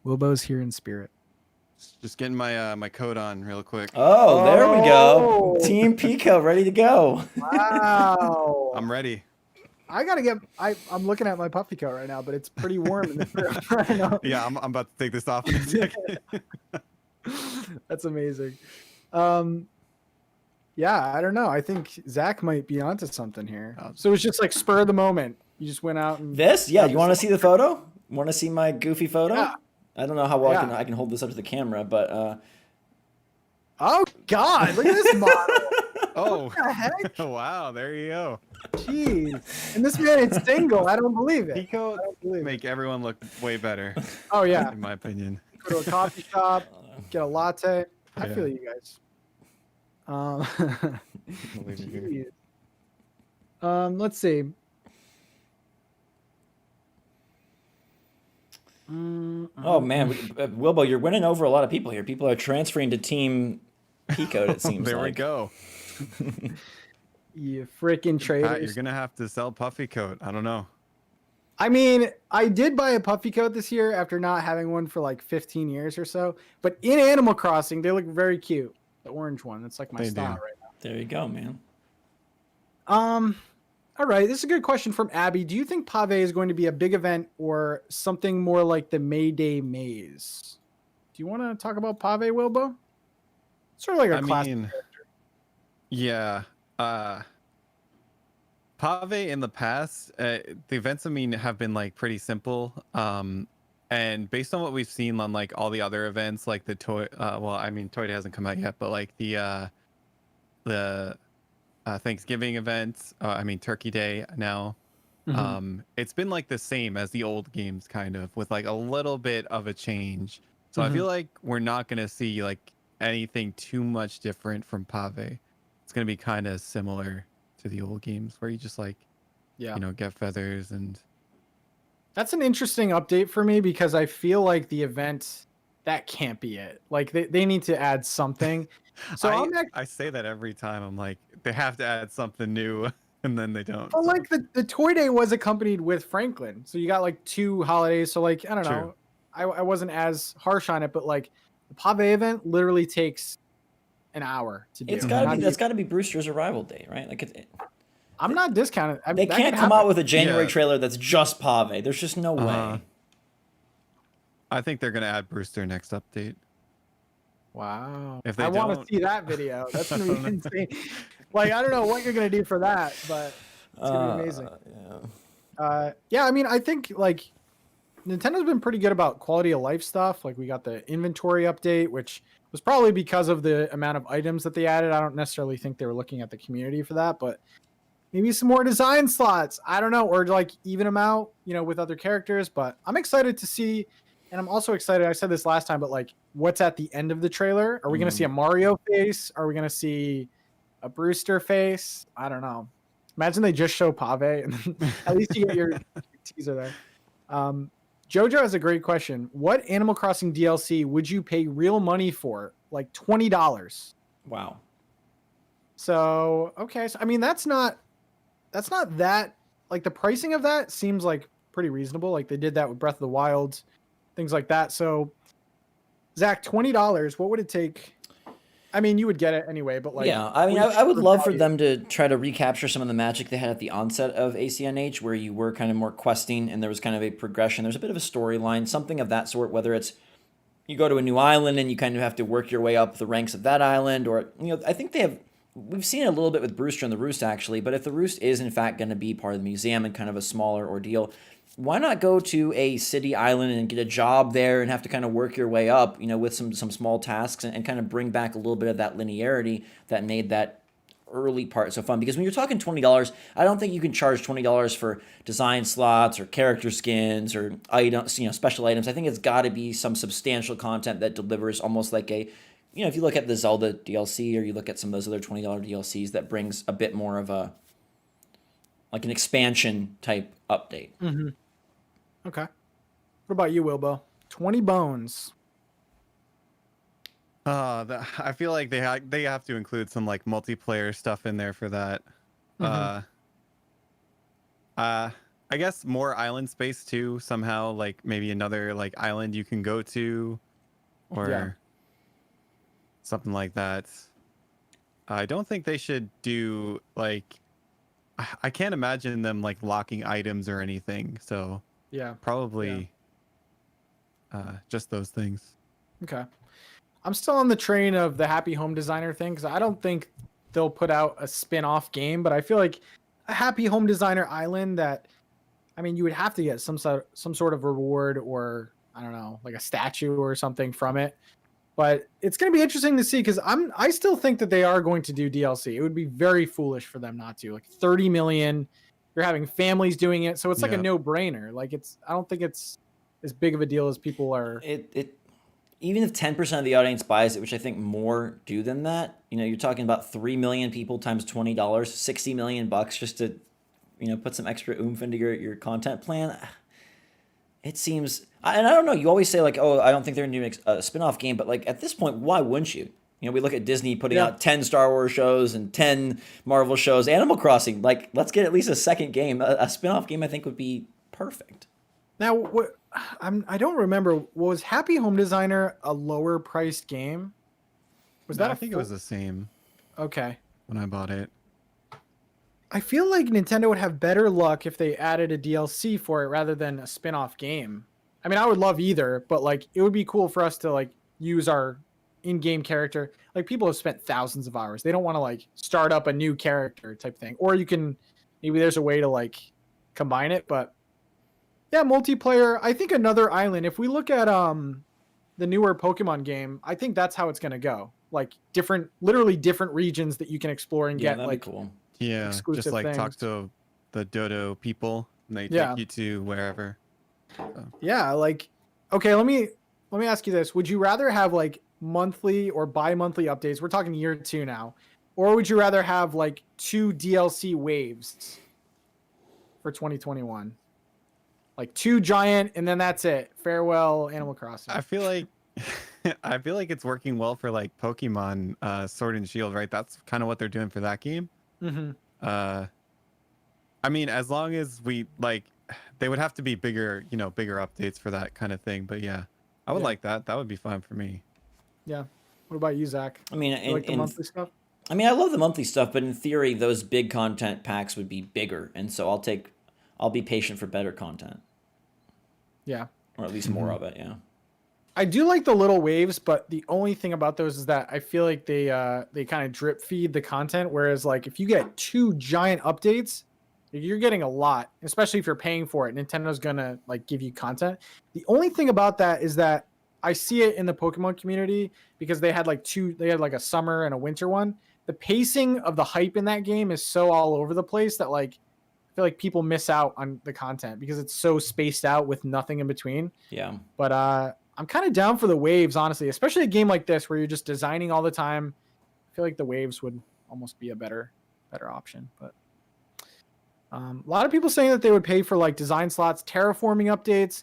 [SPEAKER 1] Wilbo's here in spirit.
[SPEAKER 3] Just getting my my coat on real quick.
[SPEAKER 2] Oh, there we go.
[SPEAKER 1] Oh.
[SPEAKER 2] Team Pico ready to go.
[SPEAKER 1] Wow.
[SPEAKER 3] I'm ready.
[SPEAKER 1] I gotta get. I'm looking at my puffy coat right now, but it's pretty warm in this room right now.
[SPEAKER 3] Yeah, I'm about to take this off in a second.
[SPEAKER 1] That's amazing. Yeah, I don't know. I think Zach might be onto something here. So it's just like spur of the moment. You just went out and
[SPEAKER 2] This? Yeah, you want to see the photo? Want to see my goofy photo?
[SPEAKER 1] Yeah.
[SPEAKER 2] I don't know how well
[SPEAKER 1] Yeah.
[SPEAKER 2] I can hold this up to the camera, but
[SPEAKER 1] Oh God! Look at this model.
[SPEAKER 3] Oh,
[SPEAKER 1] What the heck?
[SPEAKER 3] wow, there you go.
[SPEAKER 1] Jeez. And this man is single. I don't believe it.
[SPEAKER 3] Peacoat
[SPEAKER 1] I don't believe it.
[SPEAKER 3] make everyone look way better,
[SPEAKER 1] Oh yeah.
[SPEAKER 3] in my opinion.
[SPEAKER 1] Go to a coffee shop, get a latte. I
[SPEAKER 3] Yeah.
[SPEAKER 1] feel you guys.
[SPEAKER 3] I'll leave it here.
[SPEAKER 1] Jeez. Let's see.
[SPEAKER 2] oh man, Wilbo, you're winning over a lot of people here. People are transferring to Team Pico. It seems
[SPEAKER 3] There
[SPEAKER 2] like.
[SPEAKER 3] we go.
[SPEAKER 1] You freaking
[SPEAKER 3] Pat,
[SPEAKER 1] traitors.
[SPEAKER 3] you're gonna have to sell puffy coat. I don't know.
[SPEAKER 1] I mean, I did buy a puffy coat this year after not having one for like 15 years or so. But in Animal Crossing, they look very cute. The orange one. It's like my
[SPEAKER 3] They
[SPEAKER 1] style
[SPEAKER 3] do.
[SPEAKER 1] right now.
[SPEAKER 2] There you go, man.
[SPEAKER 1] All right. This is a good question from Abby. Do you think Pave is going to be a big event or something more like the May Day Maze? Do you want to talk about Pave, Wilbo? Sort of like a classic character.
[SPEAKER 3] Yeah. Pave in the past, the events have been like pretty simple. And based on what we've seen on like all the other events, like the toy, Toy Day hasn't come out yet, but like the Thanksgiving event, Turkey Day now. It's been like the same as the old games, kind of, with like a little bit of a change. So I feel like we're not gonna see like anything too much different from Pave. It's gonna be kind of similar to the old games, where you just like, get feathers and.
[SPEAKER 1] That's an interesting update for me because I feel like the event that can't be it. Like they need to add something. So
[SPEAKER 3] I say that every time. I'm like, they have to add something new, and then they don't.
[SPEAKER 1] Well, like the Toy Day was accompanied with Franklin, so you got like 2 holidays. So like I don't know, I wasn't as harsh on it, but like the Pave event literally takes an hour to do.
[SPEAKER 2] That's got to be Brewster's arrival day, right? Like
[SPEAKER 1] I'm not discounting.
[SPEAKER 2] they
[SPEAKER 1] that
[SPEAKER 2] can't
[SPEAKER 1] could
[SPEAKER 2] come
[SPEAKER 1] happen.
[SPEAKER 2] out with a January trailer that's just Pave. There's just no way.
[SPEAKER 3] I think they're gonna add Brewster next update.
[SPEAKER 1] Wow.
[SPEAKER 3] If they
[SPEAKER 1] I want to
[SPEAKER 3] don't,
[SPEAKER 1] see that video. That's
[SPEAKER 3] I
[SPEAKER 1] gonna
[SPEAKER 3] don't
[SPEAKER 1] be
[SPEAKER 3] know.
[SPEAKER 1] insane. Like I don't know what you're gonna do for that, but it's gonna be amazing. Yeah, I mean, I think like Nintendo's been pretty good about quality of life stuff. Like we got the inventory update, which was probably because of the amount of items that they added. I don't necessarily think they were looking at the community for that, but maybe some more design slots. I don't know, or like even them out, with other characters. But I'm excited to see, and I'm also excited. I said this last time, but like, what's at the end of the trailer? Are we going to see a Mario face? Are we going to see a Brewster face? I don't know. Imagine they just show Pave, and then at least you get your teaser there. Jojo has a great question. What Animal Crossing DLC would you pay real money for? Like $20.
[SPEAKER 2] Wow.
[SPEAKER 1] So okay, so I mean that's not that like the pricing of that seems like pretty reasonable. Like they did that with Breath of the Wild, things like that. So Zach, $20, what would it take? I mean, you would get it anyway, but like
[SPEAKER 2] Yeah, I mean, I would love for them to try to recapture some of the magic they had at the onset of ACNH, where you were kind of more questing and there was kind of a progression. There's a bit of a storyline, something of that sort, whether it's you go to a new island and you kind of have to work your way up the ranks of that island, or, I think we've seen it a little bit with Brewster and the Roost, actually, but if the Roost is in fact going to be part of the museum and kind of a smaller ordeal, why not go to a city island and get a job there and have to kind of work your way up, with some small tasks and kind of bring back a little bit of that linearity that made that early part so fun? Because when you're talking $20, I don't think you can charge $20 for design slots or character skins or items, special items. I think it's got to be some substantial content that delivers almost like a, if you look at the Zelda DLC or you look at some of those other $20 DLCs, that brings a bit more of a, like an expansion type update.
[SPEAKER 1] Mm-hmm. Okay. What about you, Wilbo? 20 bones.
[SPEAKER 3] I feel like they have to include some like multiplayer stuff in there for that. I guess more island space too. Somehow, like maybe another like island you can go to, or something like that. I don't think they should do like. I can't imagine them like locking items or anything. So probably just those things.
[SPEAKER 1] Okay. I'm still on the train of the Happy Home Designer thing because I don't think they'll put out a spin-off game, but I feel like a Happy Home Designer island that, I mean, you would have to get some sort of reward or I don't know, like a statue or something from it. But it's going to be interesting to see because I still think that they are going to do DLC. It would be very foolish for them not to. Like 30 million, you're having families doing it, so it's like a no-brainer. Like I don't think it's as big of a deal as people are.
[SPEAKER 2] Even if 10% of the audience buys it, which I think more do than that, you're talking about 3 million people times $20, $60 million just to, put some extra oomph into your content plan. It seems, and I don't know, you always say like, oh, I don't think they're going to do a spin-off game, but like at this point, why wouldn't you? We look at Disney putting out 10 Star Wars shows and 10 Marvel shows, Animal Crossing, like let's get at least a second game. A spin-off game I think would be perfect.
[SPEAKER 1] Now, I don't remember, was Happy Home Designer a lower priced game? Was that
[SPEAKER 3] I think it was the same.
[SPEAKER 1] Okay.
[SPEAKER 3] When I bought it.
[SPEAKER 1] I feel like Nintendo would have better luck if they added a DLC for it rather than a spin-off game. I mean, I would love either, but like it would be cool for us to like use our in-game character. Like people have spent thousands of hours. They don't want to like start up a new character type thing. Or maybe there's a way to like combine it, but yeah, multiplayer. I think another island. If we look at the newer Pokemon game, I think that's how it's going to go. Like literally different regions that you can explore and get like
[SPEAKER 2] cool.
[SPEAKER 3] Yeah, just like
[SPEAKER 1] things.
[SPEAKER 3] talk to the Dodo people and they take you to wherever. So.
[SPEAKER 1] Yeah, like okay, let me ask you this. Would you rather have like monthly or bi-monthly updates? We're talking year 2 now. Or would you rather have like 2 DLC waves for 2021? Like 2 giant and then that's it. Farewell Animal Crossing.
[SPEAKER 3] I feel like it's working well for like Pokemon Sword and Shield, right? That's kind of what they're doing for that game.
[SPEAKER 1] Mm-hmm.
[SPEAKER 3] I mean, as long as we like, they would have to be bigger updates for that kind of thing. But yeah, I would like that. That would be fine for me.
[SPEAKER 1] Yeah. What about you, Zach?
[SPEAKER 2] I mean,
[SPEAKER 1] like the monthly stuff?
[SPEAKER 2] I mean, I love the monthly stuff, but in theory, those big content packs would be bigger, and so I'll be patient for better content.
[SPEAKER 1] Yeah.
[SPEAKER 2] Or at least more of it. Yeah.
[SPEAKER 1] I do like the little waves, but the only thing about those is that I feel like they kind of drip feed the content. Whereas like if you get 2 giant updates, you're getting a lot, especially if you're paying for it. Nintendo's gonna like give you content. The only thing about that is that I see it in the Pokemon community because they had like a summer and a winter one. The pacing of the hype in that game is so all over the place that like I feel like people miss out on the content because it's so spaced out with nothing in between.
[SPEAKER 2] Yeah.
[SPEAKER 1] But I'm kind of down for the waves, honestly, especially a game like this where you're just designing all the time. I feel like the waves would almost be a better option. But a lot of people saying that they would pay for like design slots, terraforming updates.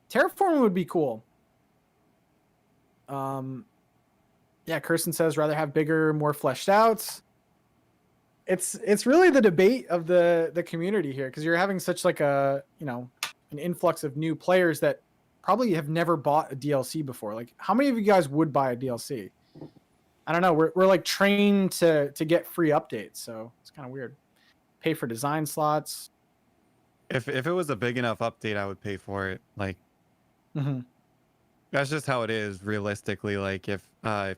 [SPEAKER 1] Terraforming would be cool. Yeah, Kirsten says rather have bigger, more fleshed out. It's really the debate of the community here because you're having such like an influx of new players that probably have never bought a DLC before. Like, how many of you guys would buy a DLC? I don't know. We're like trained to get free updates, so it's kind of weird. Pay for design slots.
[SPEAKER 3] If it was a big enough update, I would pay for it. Like, that's just how it is realistically. Like, if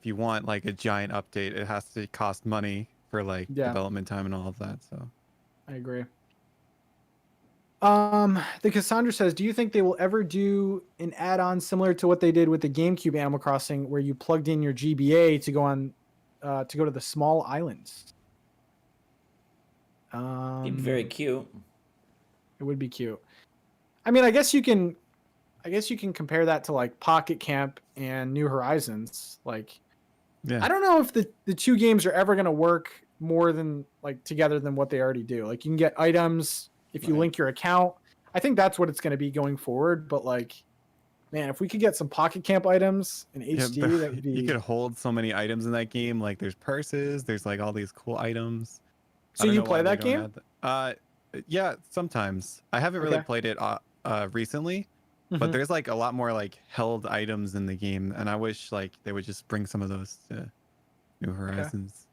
[SPEAKER 3] you want like a giant update, it has to cost money for like development time and all of that. So
[SPEAKER 1] I agree. The Cassandra says, do you think they will ever do an add-on similar to what they did with the GameCube Animal Crossing, where you plugged in your GBA to go to the small islands?
[SPEAKER 2] It'd be very cute.
[SPEAKER 1] It would be cute. I mean, I guess you can compare that to like Pocket Camp and New Horizons. Like, yeah. I don't know if the 2 games are ever going to work more than like together than what they already do. Like, you can get items if you link your account. I think that's what it's going to be going forward. But like, man, if we could get some Pocket Camp items in HD, that would be.
[SPEAKER 3] You could hold so many items in that game. Like, there's purses. There's like all these cool items.
[SPEAKER 1] So you play that game?
[SPEAKER 3] Yeah, sometimes. I haven't really played it recently, but there's like a lot more like held items in the game, and I wish like they would just bring some of those to New Horizons.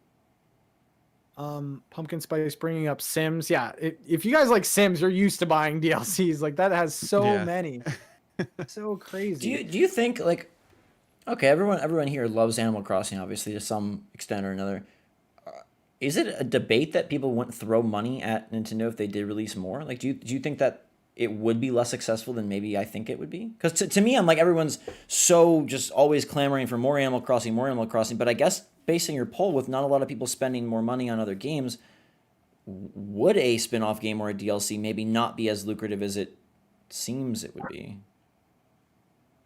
[SPEAKER 1] Pumpkin Spice bringing up Sims. Yeah, if you guys like Sims, you're used to buying DLCs. Like, that has so many. So crazy.
[SPEAKER 2] Do you think like, okay, everyone here loves Animal Crossing, obviously, to some extent or another. Is it a debate that people wouldn't throw money at Nintendo if they did release more? Like, do you think that it would be less successful than maybe I think it would be? Because to me, I'm like, everyone's so just always clamoring for more Animal Crossing. But I guess based on your poll, with not a lot of people spending more money on other games, would a spin-off game or a DLC maybe not be as lucrative as it seems it would be?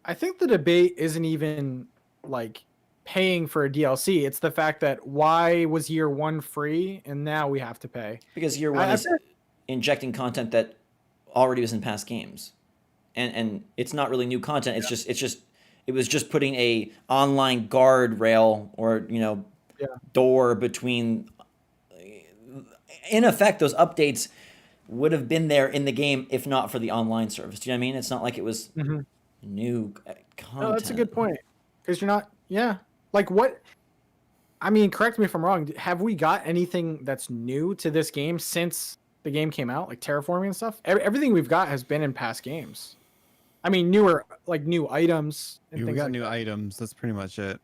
[SPEAKER 1] I think the debate isn't even like paying for a DLC. It's the fact that why was year 1 free and now we have to pay?
[SPEAKER 2] Because year 1 is injecting content that already was in past games, and it's not really new content. It was just putting a online guardrail or door between. In effect, those updates would have been there in the game if not for the online service. Do you know what I mean? It's not like it was new content.
[SPEAKER 1] No, that's a good point. Because you're not. Yeah. Like, what? I mean, correct me if I'm wrong. Have we got anything that's new to this game since the game came out, like terraforming and stuff? Everything we've got has been in past games. I mean, new items. And
[SPEAKER 3] we got new items. That's pretty much it.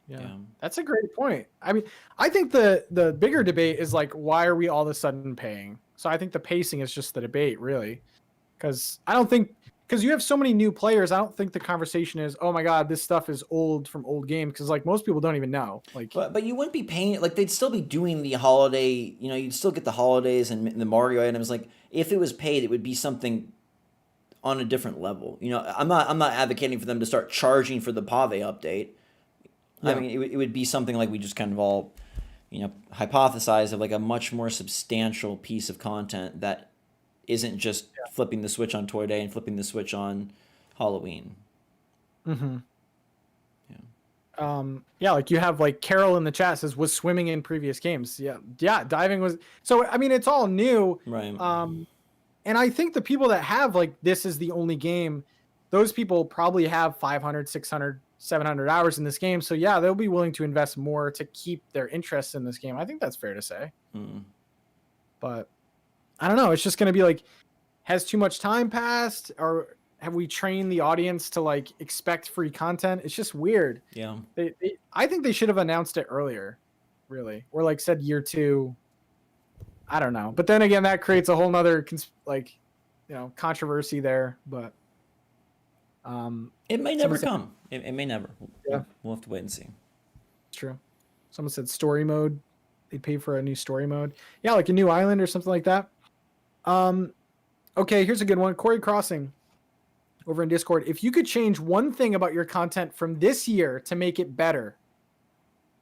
[SPEAKER 1] Yeah, that's a great point. I mean, I think the bigger debate is like, why are we all of a sudden paying? So I think the pacing is just the debate, really, because you have so many new players. I don't think the conversation is, oh my god, this stuff is old from old games, because like most people don't even know. Like,
[SPEAKER 2] but you wouldn't be paying. Like, they'd still be doing the holiday. You'd still get the holidays and the Mario items. Like, if it was paid, it would be something on a different level. I'm not advocating for them to start charging for the Pave update. Yeah. I mean, it would be something like we just kind of all, hypothesize of like a much more substantial piece of content that isn't just flipping the switch on Toy Day and flipping the switch on Halloween.
[SPEAKER 1] Mm-hmm. Yeah. Like, you have like Carol in the chat says, was swimming in previous games. Yeah. Diving was. So, I mean, it's all new.
[SPEAKER 2] Right.
[SPEAKER 1] And I think the people that have like, this is the only game, those people probably have 500, 600, 700 hours in this game. So yeah, they'll be willing to invest more to keep their interest in this game. I think that's fair to say. But I don't know. It's just going to be like, has too much time passed, or have we trained the audience to like expect free content? It's just weird.
[SPEAKER 2] Yeah.
[SPEAKER 1] I think they should have announced it earlier, really, or like said year 2. I don't know, but then again, that creates a whole nother controversy there. But
[SPEAKER 2] it may never come. It may never.
[SPEAKER 1] Yeah.
[SPEAKER 2] We'll have to wait and see.
[SPEAKER 1] It's true. Someone said story mode. They pay for a new story mode. Yeah, like a new island or something like that. Okay, here's a good one. Corey Crossing over in Discord. If you could change one thing about your content from this year to make it better,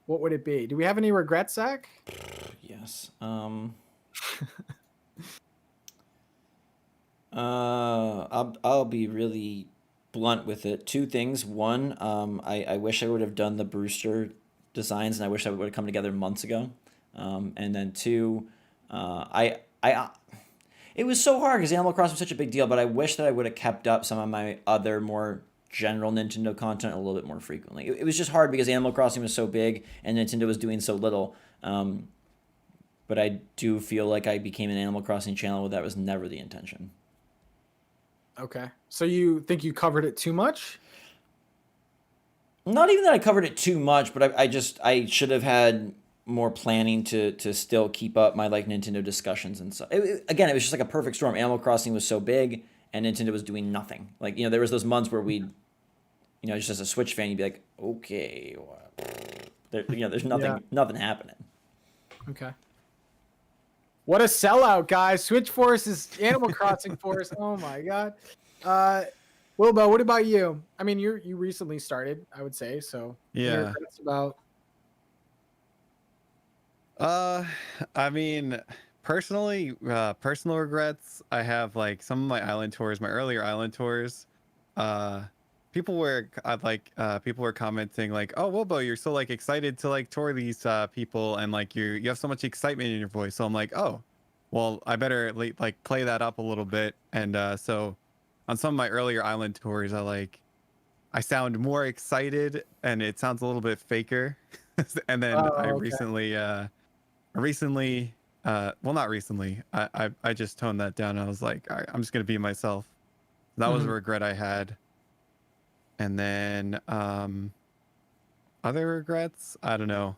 [SPEAKER 1] what would it be? Do we have any regrets, Zach?
[SPEAKER 2] Yes. I'll be really blunt with it. 2 things. One, I wish I would have done the Brewster designs, and I wish I would have come together months ago. And then 2, it was so hard because Animal Crossing was such a big deal, but I wish that I would have kept up some of my other more general Nintendo content a little bit more frequently. It was just hard because Animal Crossing was so big and Nintendo was doing so little. But I do feel like I became an Animal Crossing channel where that was never the intention.
[SPEAKER 1] Okay. So you think you covered it too much?
[SPEAKER 2] Not even that I covered it too much, but I should have had more planning to still keep up my like Nintendo discussions and stuff. Again, it was just like a perfect storm. Animal Crossing was so big and Nintendo was doing nothing. Like, there was those months where we'd, just as a Switch fan, you'd be like, okay, there's nothing happening.
[SPEAKER 1] Okay. What a sellout, guys. Switch Force is Animal Crossing Force. Oh my God. Wilbo, what about you? I mean, you recently started, I would say, so
[SPEAKER 3] Yeah.
[SPEAKER 1] regrets about.
[SPEAKER 3] I mean, personally, personal regrets. I have like some of my island tours, my earlier island tours. People were commenting like, "Oh, Wilbo, you're so like excited to like tour these people, and like you have so much excitement in your voice." So I'm like, "Oh, well, I better like play that up a little bit." And so on some of my earlier island tours, I sound more excited, and it sounds a little bit faker. And then not recently. I just toned that down. I was like, all right, I'm just gonna be myself. That was a regret I had. And then other regrets, I don't know.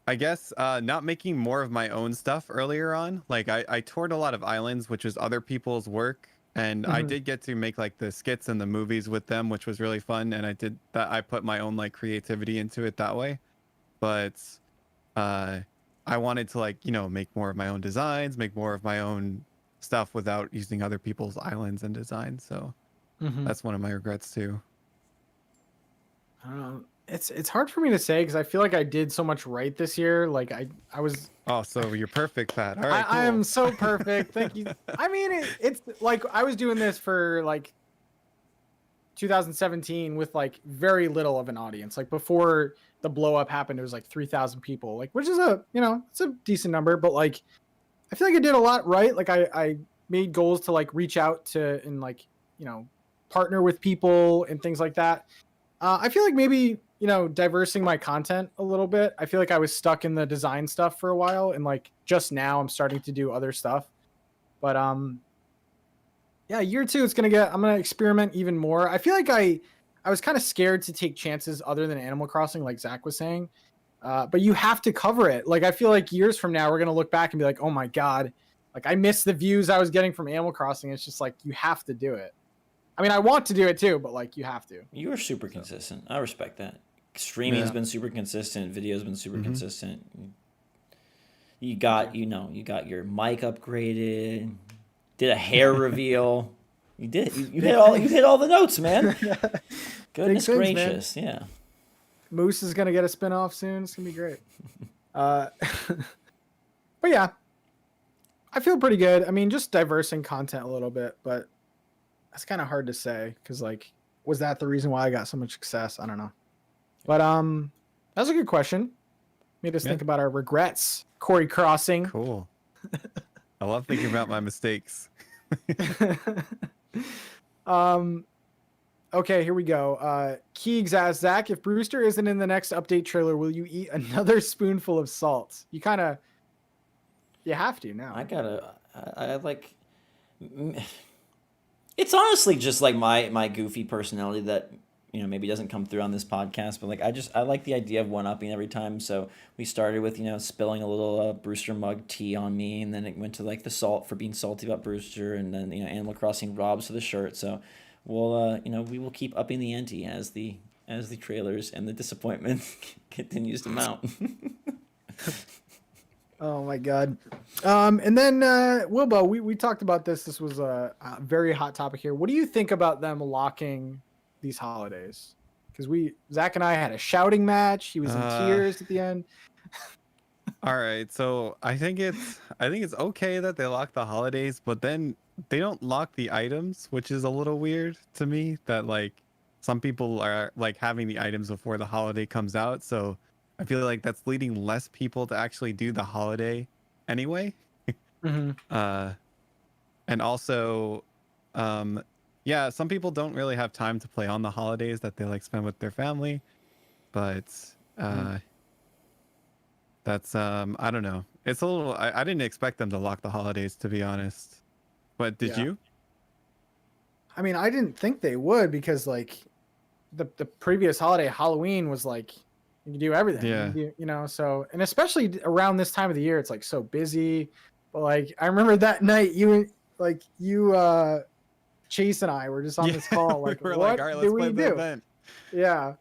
[SPEAKER 3] I guess not making more of my own stuff earlier on. Like I toured a lot of islands, which was other people's work, and I did get to make like the skits and the movies with them, which was really fun. And I put my own like creativity into it that way. But I wanted to like, make more of my own designs, make more of my own stuff without using other people's islands and designs. So that's one of my regrets too.
[SPEAKER 1] I don't know. It's hard for me to say because I feel like I did so much right this year. Like I was.
[SPEAKER 3] Oh, so you're perfect, Pat. All right, cool.
[SPEAKER 1] I am so perfect. Thank you. I mean, it's like I was doing this for like 2017 with like very little of an audience. Like before the blow up happened, it was like 3,000 people, like, which is it's a decent number, but like, I feel like I did a lot right. Like I made goals to like reach out to and like, partner with people and things like that. I feel like maybe, diversing my content a little bit. I feel like I was stuck in the design stuff for a while. And like, just now I'm starting to do other stuff, but, yeah, year 2, I'm going to experiment even more. I feel like I was kind of scared to take chances other than Animal Crossing, like Zach was saying. But you have to cover it. Like, I feel like years from now, we're going to look back and be like, oh my God, like I missed the views I was getting from Animal Crossing. It's just like, you have to do it. I mean, I want to do it too, but like you have to.
[SPEAKER 2] You are super consistent. I respect that. Streaming's been super consistent. Video's been super consistent. You got your mic upgraded. Did a hair reveal. You did. You hit all the notes, man. Goodness gracious, man. Yeah.
[SPEAKER 1] Moose is gonna get a spinoff soon. It's gonna be great. But yeah, I feel pretty good. I mean, just diversing content a little bit, but that's kind of hard to say because like, was that the reason why I got so much success? I don't know. But that's a good question. Made us think about our regrets. Corey Crossing.
[SPEAKER 3] Cool. I love thinking about my mistakes.
[SPEAKER 1] Okay, here we go. Keegs asks, Zach, if Brewster isn't in the next update trailer, will you eat another spoonful of salt? You have to now.
[SPEAKER 2] I like It's honestly just like my goofy personality that maybe doesn't come through on this podcast, but like I like the idea of one upping every time. So we started with spilling a little Brewster mug tea on me, and then it went to like the salt for being salty about Brewster, and then Animal Crossing robs for the shirt. So we'll we will keep upping the ante as the trailers and the disappointment continues to mount.
[SPEAKER 1] Oh my god. And then Wilbo, we talked about this. This was a very hot topic here. What do you think about them locking these holidays? Because Zach and I had a shouting match. He was in tears at the end.
[SPEAKER 3] All right, so I think it's okay that they lock the holidays, but then they don't lock the items, which is a little weird to me. That like some people are like having the items before the holiday comes out, so I feel like that's leading less people to actually do the holiday anyway.
[SPEAKER 1] Mm-hmm.
[SPEAKER 3] And also, yeah, some people don't really have time to play on the holidays that they like spend with their family, but that's I don't know. It's a little. I didn't expect them to lock the holidays, to be honest. But did you?
[SPEAKER 1] I mean, I didn't think they would because like the previous holiday, Halloween, was like you can do everything.
[SPEAKER 3] Yeah.
[SPEAKER 1] So and especially around this time of the year, it's like so busy. But like I remember that night you Chase and I were just on this call like,
[SPEAKER 3] we're
[SPEAKER 1] what
[SPEAKER 3] like, all right,
[SPEAKER 1] do
[SPEAKER 3] let's
[SPEAKER 1] we
[SPEAKER 3] play the
[SPEAKER 1] do?
[SPEAKER 3] event.
[SPEAKER 1] Yeah.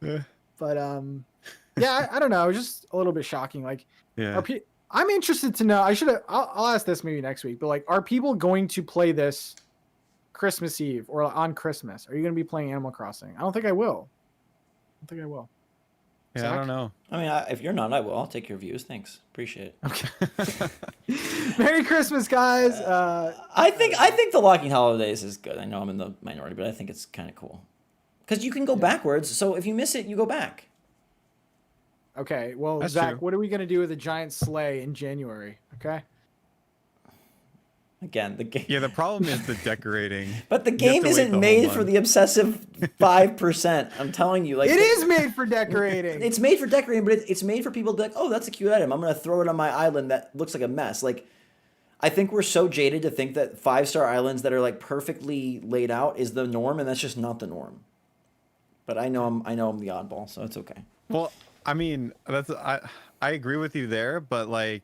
[SPEAKER 1] But yeah, I don't know. It was just a little bit shocking. Like,
[SPEAKER 3] Yeah.
[SPEAKER 1] I'm interested to know. I'll ask this maybe next week. But like, are people going to play this Christmas Eve or on Christmas? Are you going to be playing Animal Crossing? I don't think I will.
[SPEAKER 3] Yeah,
[SPEAKER 1] Zach?
[SPEAKER 3] I don't know.
[SPEAKER 2] I mean, if you're not, I will. I'll take your views. Thanks, appreciate it.
[SPEAKER 1] Okay. Merry Christmas, guys.
[SPEAKER 2] I think the locking holidays is good. I know I'm in the minority, but I think it's kind of cool because you can go backwards. So if you miss it, you go back.
[SPEAKER 1] Okay. Well,
[SPEAKER 3] That's
[SPEAKER 1] Zach,
[SPEAKER 3] true.
[SPEAKER 1] what are we going to do with a giant sleigh in January? Okay.
[SPEAKER 2] Again, the game.
[SPEAKER 3] Yeah, the problem is the decorating.
[SPEAKER 2] But the
[SPEAKER 3] You have
[SPEAKER 2] game
[SPEAKER 3] to wait
[SPEAKER 2] isn't
[SPEAKER 3] the
[SPEAKER 2] made
[SPEAKER 3] whole
[SPEAKER 2] for
[SPEAKER 3] month.
[SPEAKER 2] the obsessive 5%. I'm telling you, like
[SPEAKER 1] It is made for decorating.
[SPEAKER 2] It's made for decorating, but it's made for people to be like, oh, that's a cute item. I'm gonna throw it on my island that looks like a mess. Like, I think we're so jaded to think that 5-star islands that are like perfectly laid out is the norm, and that's just not the norm. But I know I'm the oddball, so it's okay.
[SPEAKER 3] Well, I mean, I agree with you there, but like,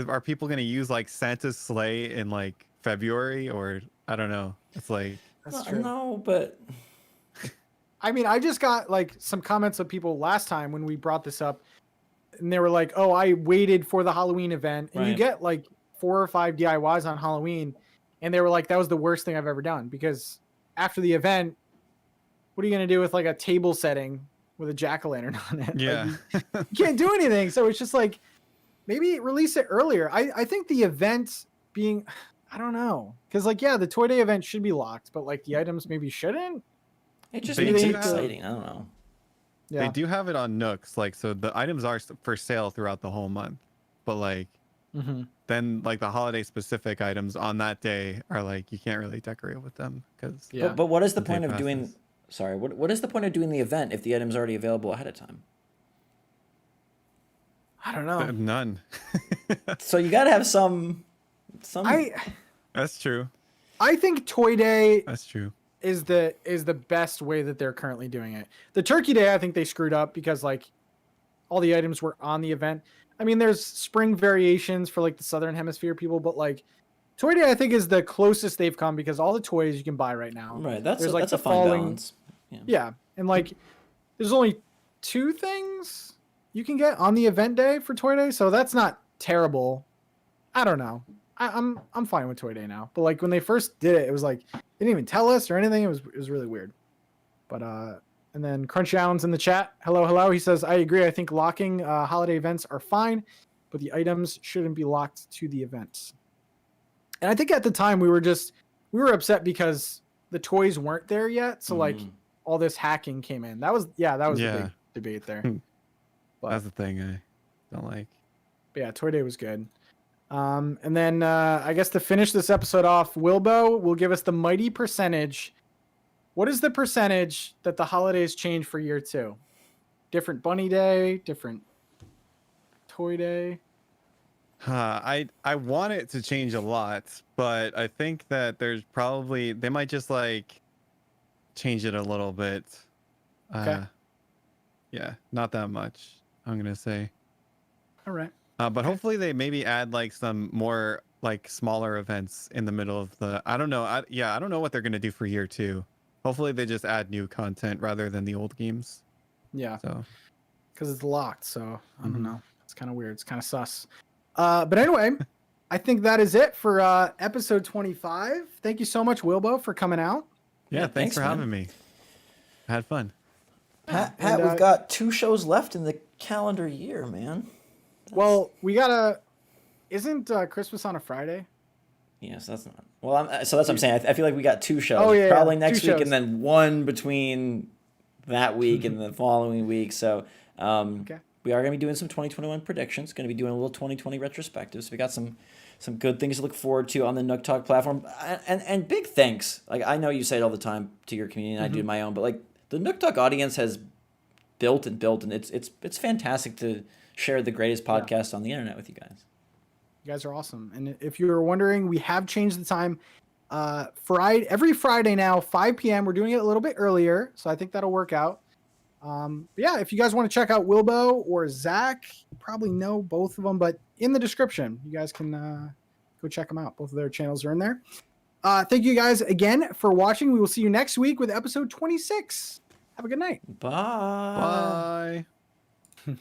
[SPEAKER 3] are people gonna use like Santa's sleigh in like February, or I don't know? It's like
[SPEAKER 1] That's true.
[SPEAKER 2] No, but
[SPEAKER 1] I mean, I just got like some comments of people last time when we brought this up, and they were like, "Oh, I waited for the Halloween event," and you
[SPEAKER 2] Right.
[SPEAKER 1] get like 4 or 5 DIYs on Halloween, and they were like, "That was the worst thing I've ever done," because after the event, what are you gonna do with like a table setting with a jack-o'-lantern on it?
[SPEAKER 3] yeah.
[SPEAKER 1] Like, you can't do anything. So it's just like maybe release it earlier. I think the event being, I don't know, because like the Toy Day event should be locked, but like the items maybe shouldn't.
[SPEAKER 2] it just
[SPEAKER 3] They
[SPEAKER 2] makes it
[SPEAKER 3] do have-
[SPEAKER 2] exciting. I don't know.
[SPEAKER 1] Yeah.
[SPEAKER 3] They do have it on Nooks, like, so the items are for sale throughout the whole month, but like then like the holiday specific items on that day are like you can't really decorate with them because
[SPEAKER 1] Yeah.
[SPEAKER 2] But what is the
[SPEAKER 3] The day
[SPEAKER 2] point of doing?
[SPEAKER 3] passes.
[SPEAKER 2] Sorry, what is the point of doing the event if the item's already available ahead of time?
[SPEAKER 1] I don't know.
[SPEAKER 3] none.
[SPEAKER 2] So you gotta have some.
[SPEAKER 3] That's true.
[SPEAKER 1] I think Toy Day
[SPEAKER 3] That's true.
[SPEAKER 1] is the best way that they're currently doing it. The Turkey Day, I think they screwed up because like all the items were on the event. I mean, there's spring variations for like the Southern Hemisphere people, but like Toy Day, I think is the closest they've come because all the toys you can buy right now.
[SPEAKER 2] Right, that's
[SPEAKER 1] There's,
[SPEAKER 2] that's
[SPEAKER 1] the
[SPEAKER 2] a fine balance.
[SPEAKER 1] Yeah, and like there's only 2 things you can get on the event day for Toy Day, so that's not terrible. I don't know. I'm fine with Toy Day now, but like when they first did it, it was like they didn't even tell us or anything. It was really weird. But and then Crunchy Allen's in the chat. Hello. He says I agree. I think locking holiday events are fine, but the items shouldn't be locked to the events. And I think at the time we were upset because the toys weren't there yet, so like all this hacking came in. That was the big debate there. But,
[SPEAKER 3] That's the thing I don't like.
[SPEAKER 1] but yeah, Toy Day was good. And then I guess to finish this episode off, Wilbo will give us the mighty percentage. What is the percentage that the holidays change for year 2? Different Bunny Day, different Toy Day.
[SPEAKER 3] I want it to change a lot, but I think that they might just like change it a little bit.
[SPEAKER 1] Okay.
[SPEAKER 3] Yeah, not that much, I'm gonna say.
[SPEAKER 1] All right.
[SPEAKER 3] But
[SPEAKER 1] Okay.
[SPEAKER 3] hopefully they maybe add like some more like smaller events in the middle of the. I don't know. I don't know what they're gonna do for year 2. Hopefully they just add new content rather than the old games.
[SPEAKER 1] Yeah.
[SPEAKER 3] So
[SPEAKER 1] Because it's locked, so I don't
[SPEAKER 3] Mhm.
[SPEAKER 1] know. It's kind of weird. It's kind of sus. But anyway, I think that is it for episode 25. Thank you so much, Wilbo, for coming out.
[SPEAKER 3] yeah, thanks for
[SPEAKER 2] man.
[SPEAKER 3] having me. I had fun.
[SPEAKER 2] Pat,
[SPEAKER 1] And,
[SPEAKER 2] we've got 2 shows left in the calendar year, man.
[SPEAKER 1] well, we gotta. Isn't Christmas on a Friday?
[SPEAKER 2] Yes, that's not. Well, so that's what I'm saying. I feel like we got 2 shows.
[SPEAKER 1] Oh, yeah,
[SPEAKER 2] Probably
[SPEAKER 1] yeah,
[SPEAKER 2] next
[SPEAKER 1] 2
[SPEAKER 2] week,
[SPEAKER 1] shows.
[SPEAKER 2] and then one between that week and the following week. So
[SPEAKER 1] Okay.
[SPEAKER 2] we are going to be doing some 2021 predictions. Going to be doing a little 2020 retrospective. So we got some good things to look forward to on the NookTalk platform. And big thanks. Like, I know you say it all the time to your community, and I do my own, but like the NookTalk audience has built, and it's fantastic to share the greatest podcast on the internet with you guys.
[SPEAKER 1] You guys are awesome. And if you were wondering, we have changed the time. Every Friday now, 5 p.m. We're doing it a little bit earlier, so I think that'll work out. Yeah, if you guys want to check out Wilbo or Zach, you probably know both of them, but in the description, you guys can go check them out. Both of their channels are in there. Thank you guys again for watching. We will see you next week with episode 26. Have a good night.
[SPEAKER 2] Bye.
[SPEAKER 3] Bye.